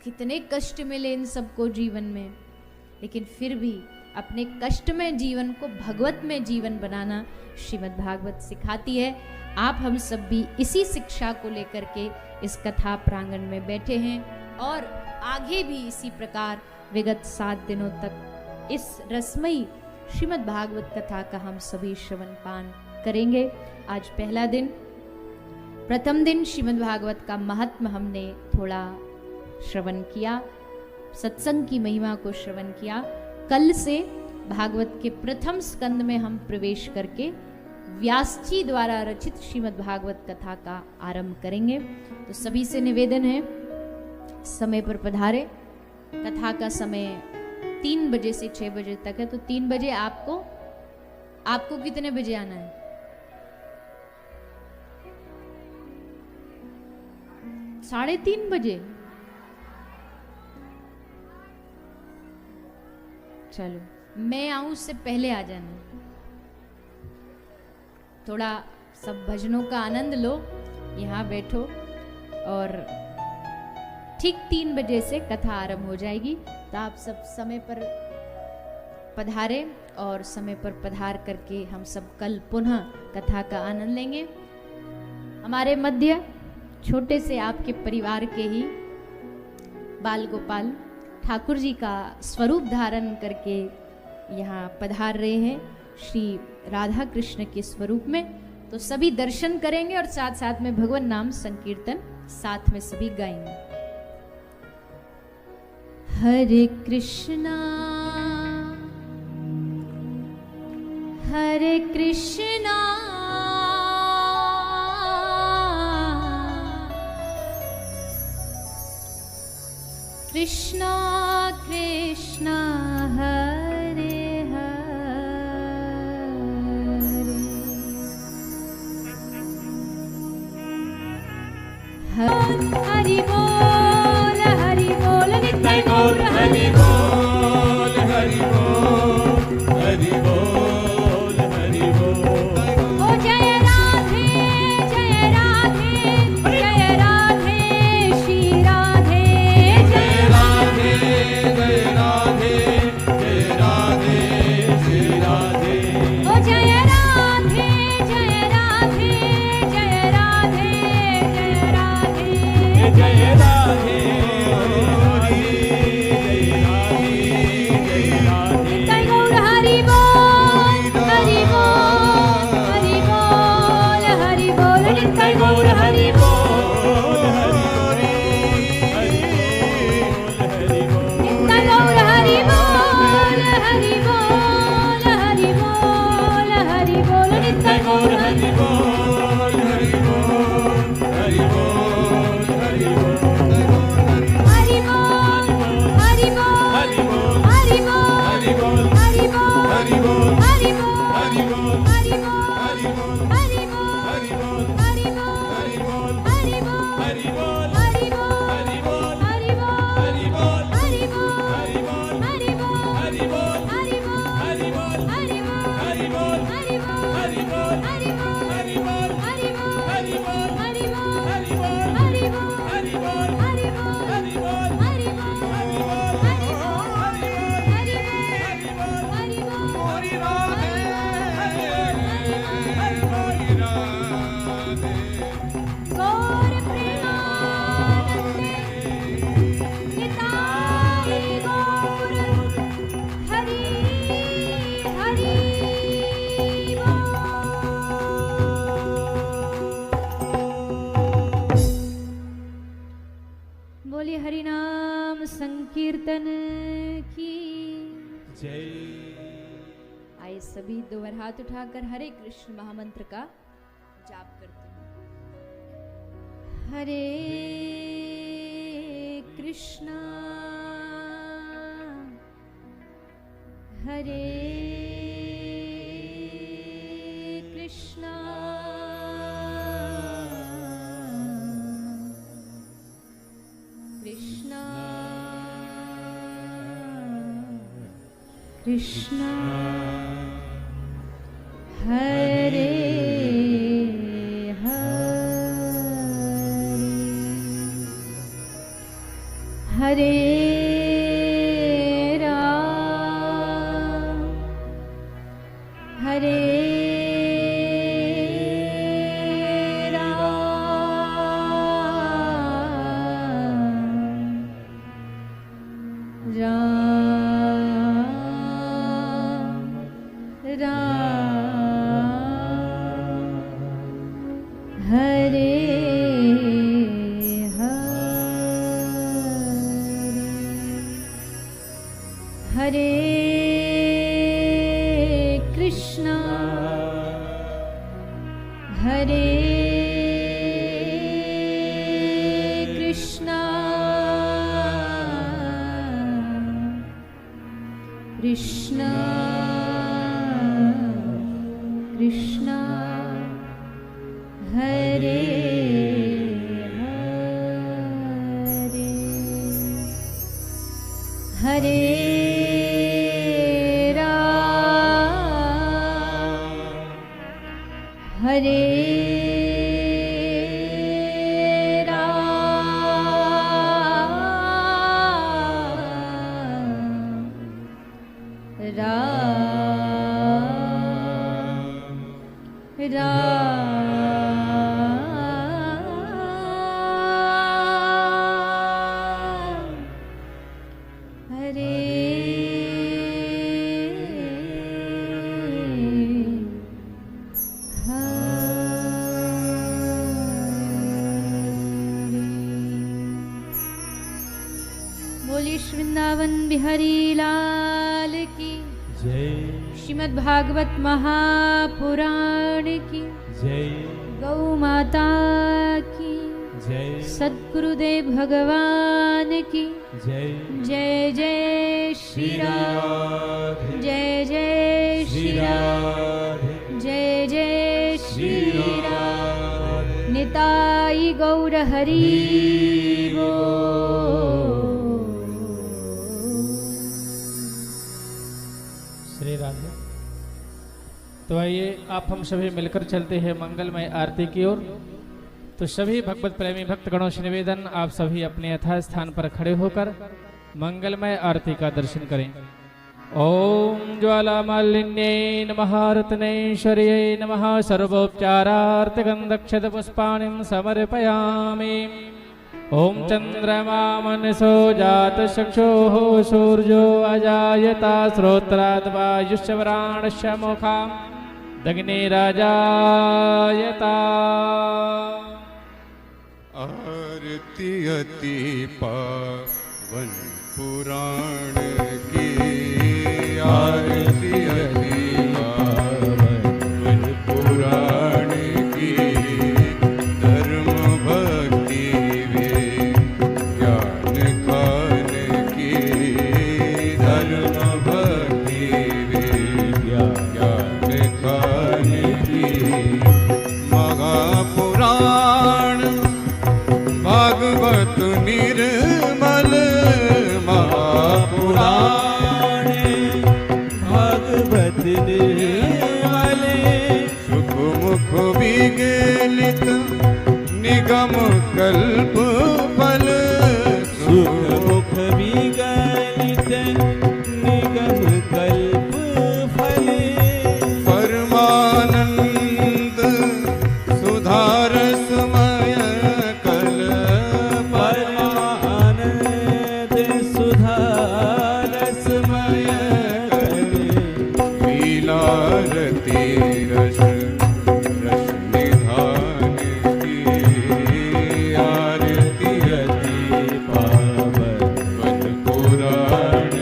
कितने कष्ट मिले इन सबको जीवन में, लेकिन फिर भी अपने कष्ट में जीवन को भगवत में जीवन बनाना श्रीमद् भागवत सिखाती है। आप हम सब भी इसी शिक्षा को लेकर के इस कथा प्रांगण में बैठे हैं और आगे भी इसी प्रकार विगत 7 दिनों तक इस रसमयी श्रीमद् भागवत कथा का हम सभी श्रवण पान करेंगे। आज पहला दिन, प्रथम दिन श्रीमद् भागवत का महात्म्य हमने थोड़ा श्रवण किया, सत्संग की महिमा को श्रवण किया। कल से भागवत के प्रथम स्कंद में हम प्रवेश करके व्यास जी द्वारा रचित श्रीमद् भागवत कथा का आरंभ करेंगे। तो सभी से निवेदन है समय पर पधारे। कथा का समय 3 बजे से 6 बजे तक है, तो 3 बजे आपको कितने बजे आना है? साढ़े 3 बजे। चलो मैं आऊं उससे पहले आ जाना। थोड़ा सब भजनों का आनंद लो, यहाँ बैठो और ठीक 3 बजे से कथा आरंभ हो जाएगी। तो आप सब समय पर पधारे और समय पर पधार करके हम सब कल पुनः कथा का आनंद लेंगे। हमारे मध्य छोटे से आपके परिवार के ही बाल गोपाल ठाकुर जी का स्वरूप धारण करके यहाँ पधार रहे हैं श्री राधा कृष्ण के स्वरूप में। तो सभी दर्शन करेंगे और साथ साथ में भगवान नाम संकीर्तन साथ में सभी गाएंगे। हरे कृष्णा कृष्णा कृष्णा हरे हरि बोल नित्य गौर हरि बोल हरि बोल हरि बोल हरि बोल। ओ जय राधे जय राधे जय राधे श्री राधे जय राधे जय राधे जय राधे श्री राधे। ओ जय राधे जय राधे जय राधे जय राधे जय राधे। बोलिए हरि संकीर्तन की जय। आइए आइए सभी दो बार हाथ उठाकर हरे कृष्ण महामंत्र का जाप करते हैं। हरे कृष्णा हरे कृष्णा कृष्णा कृष्णा हरे हरे राम हरे हरे कृष्णा हरे कृष्णा कृष्णा कृष्णा हरे हरे हरे वृंदावन बिहारी लाल की जय। श्रीमद् भागवत महापुराण की जय। गौ माता की जय। सद्गुरुदेव भगवान की जय। जय जय श्री राम जय जय श्री राम जय जय श्री राम निताई गौर हरि श्री राधे। तो आइए आप हम सभी मिलकर चलते हैं मंगलमय आरती की ओर। तो सभी भगवत प्रेमी भक्तगणों से निवेदन, आप सभी अपने यथा स्थान पर खड़े होकर मंगलमय आरती का दर्शन करें। ओम ज्वालामालिन्ये नमः रत्नेश्वर्यै नमः सर्वोपचारार्तिगन्धक्षत पुष्पाणिं समर्पयामि। ओम चंद्रमा मनसो जात चक्षुः सूर्यो अजायता श्रोत्रात् वायुश्च वराणश्च मुखाम् दग्निराजायता। आरती अति पावन पुराण की आरती अति पावन पुराण की धर्म भक्ति विज्ञान खान की धर्म भक्ति विज्ञान खान की महापुराण भागवत निर्मल महापुराण भागवत निर्मल सुख मुख विगलित निगम कल्प फल सुख मुख विगलित निगम कल्प फल परमानंद सुधारसमय कल परमानंद सुधारसमय कल लीलारती रस रस निधान की आरती अति पावन वन पुराण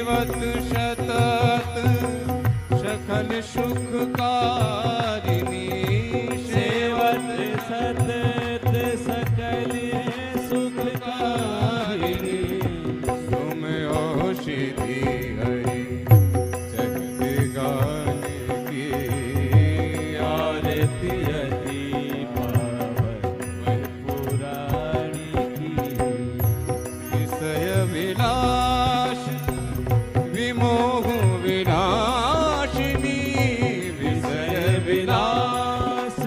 सेवत सतत सकल सुखकारिणी सेवत सतत सकल सुखकारिणी तुम औषधि हरि जगत गान की आरती अति पावन पुराणी की विषय विलास विमोह विनाशिनी विषय विलास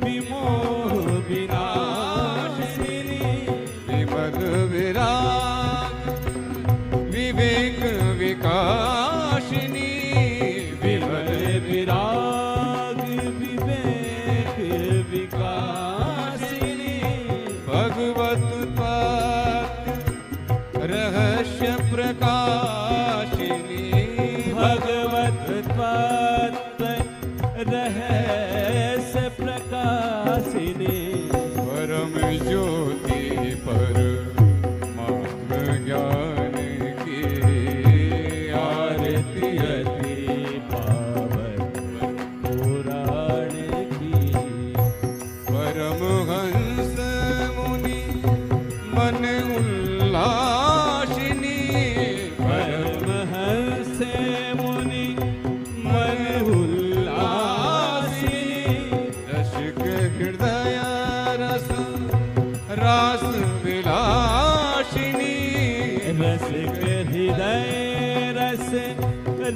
विमोह विनाशिनी विमल विराग विवेक विकासिनी विमल विराग विवेक विकासिनी भगवत तत्व रहस्य प्रकाशिनी भगवत तत्व रहस्य प्रकाशिनी परम ज्योति परमात्म ज्ञान की आरती अति पावन पुराण की परमहंस मुनि मन उल्लासिनी परमहंस मुनि मन उल्लासिनी रसिक हृदय रस रास विलासिनी रसिक हृदय रस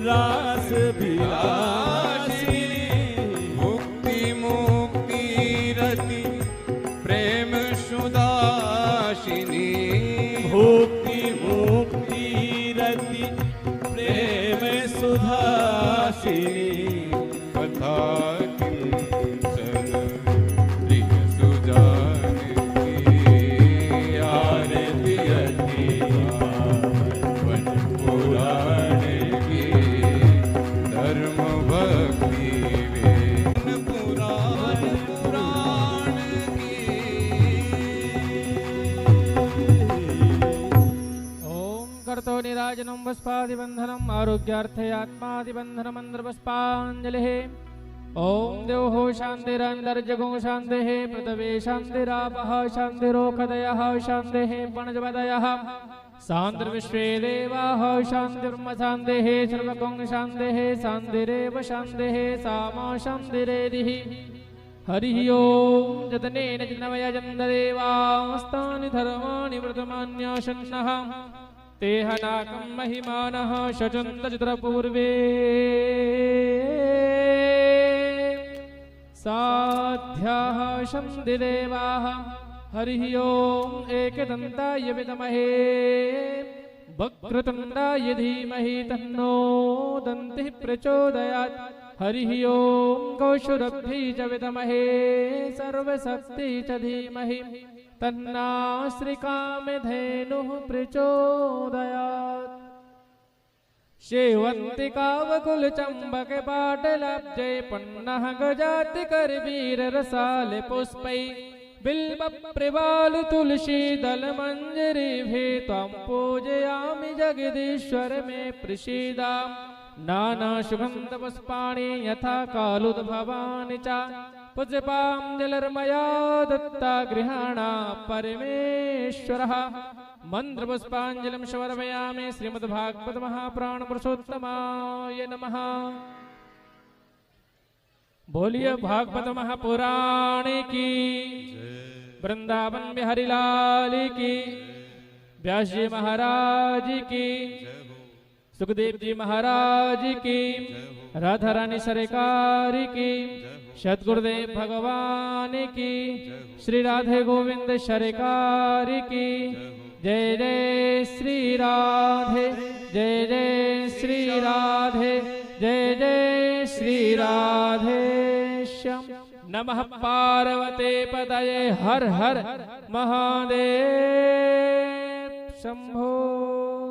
रास विलासिनी मुक्ति मुक्ति रति प्रेम सुदासिनी भुक्ति मुक्ति रति प्रेम सुधासिनी कथा किंचन प्रिय सुजान की आरती अति पावन पुराण की धर्म भक्ति वेद पुराण पुराण की ओम कर्तो निराजनं वस्पादिबन्धनम् आरोग्यार्थे आत्मादिबन्धनम् अन्द्रवस्पाञ्जलिः ओम देवो शान्तिरन्तर्जगो शान्तिः पृथ्वी शान्तिरापः शान्तिरोखदयः शान्तिः पणजपदयः शान्तिर्विश्वे देवाः शान्तिर्म शान्तिः सर्वगं शान्तिः शान्तिरेव शान्तिः सामा शान्तिरेधिः हरिः ओम जतनेन जिनमयजन्ददेवास्तानि धर्माणि व्रतमान्याशन्नः तेहनाकं महिमानः शचन्दचित्रपूर्वे साध्याः शन्तिदेवाः हरिः ओम एकदन्ताय विद्महे वक्रतुण्डाय धीमहि तन्नो दन्तिः प्रचोदयात् हरिः ओम कौशुरभ्यै च विद्महे सर्वशक्ति च धीमहि तन्नास्त्रिकामधेनुः प्रचोदयात् शेवन्ति कावकुलचम्बक पाटलाब्जै पन्नः गजाति करवीर रसाल पुष्पै बिल्व प्रवाल तुलसी दल मंजरी त्वां पूजयामि जगदीश्वर मे प्रसीदा नाना सुगंध पुष्पाणि यथा कालुद्भवानि च पुष्पाञ्जलिर्मया दत्ता गृहाणा परमेश्वरः मंत्रपुष्पाञ्जलिं समर्पयामि श्रीमद्भागवत महापुराण पुरुषोत्तमाय नमः। बोलिए भागवत महापुराण की, वृंदावन बिहारी लाल की, व्यास जी महाराज की, सुखदेव जी महाराज की, राधा रानी सरकार की, सतगुरुदेव भगवान की, श्री राधे गोविंद सरकार की। जय जय श्री राधे, जय जय श्री राधे, जय जय श्री राधे श्याम। नमः पार्वते पतये हर हर महादेव शंभो।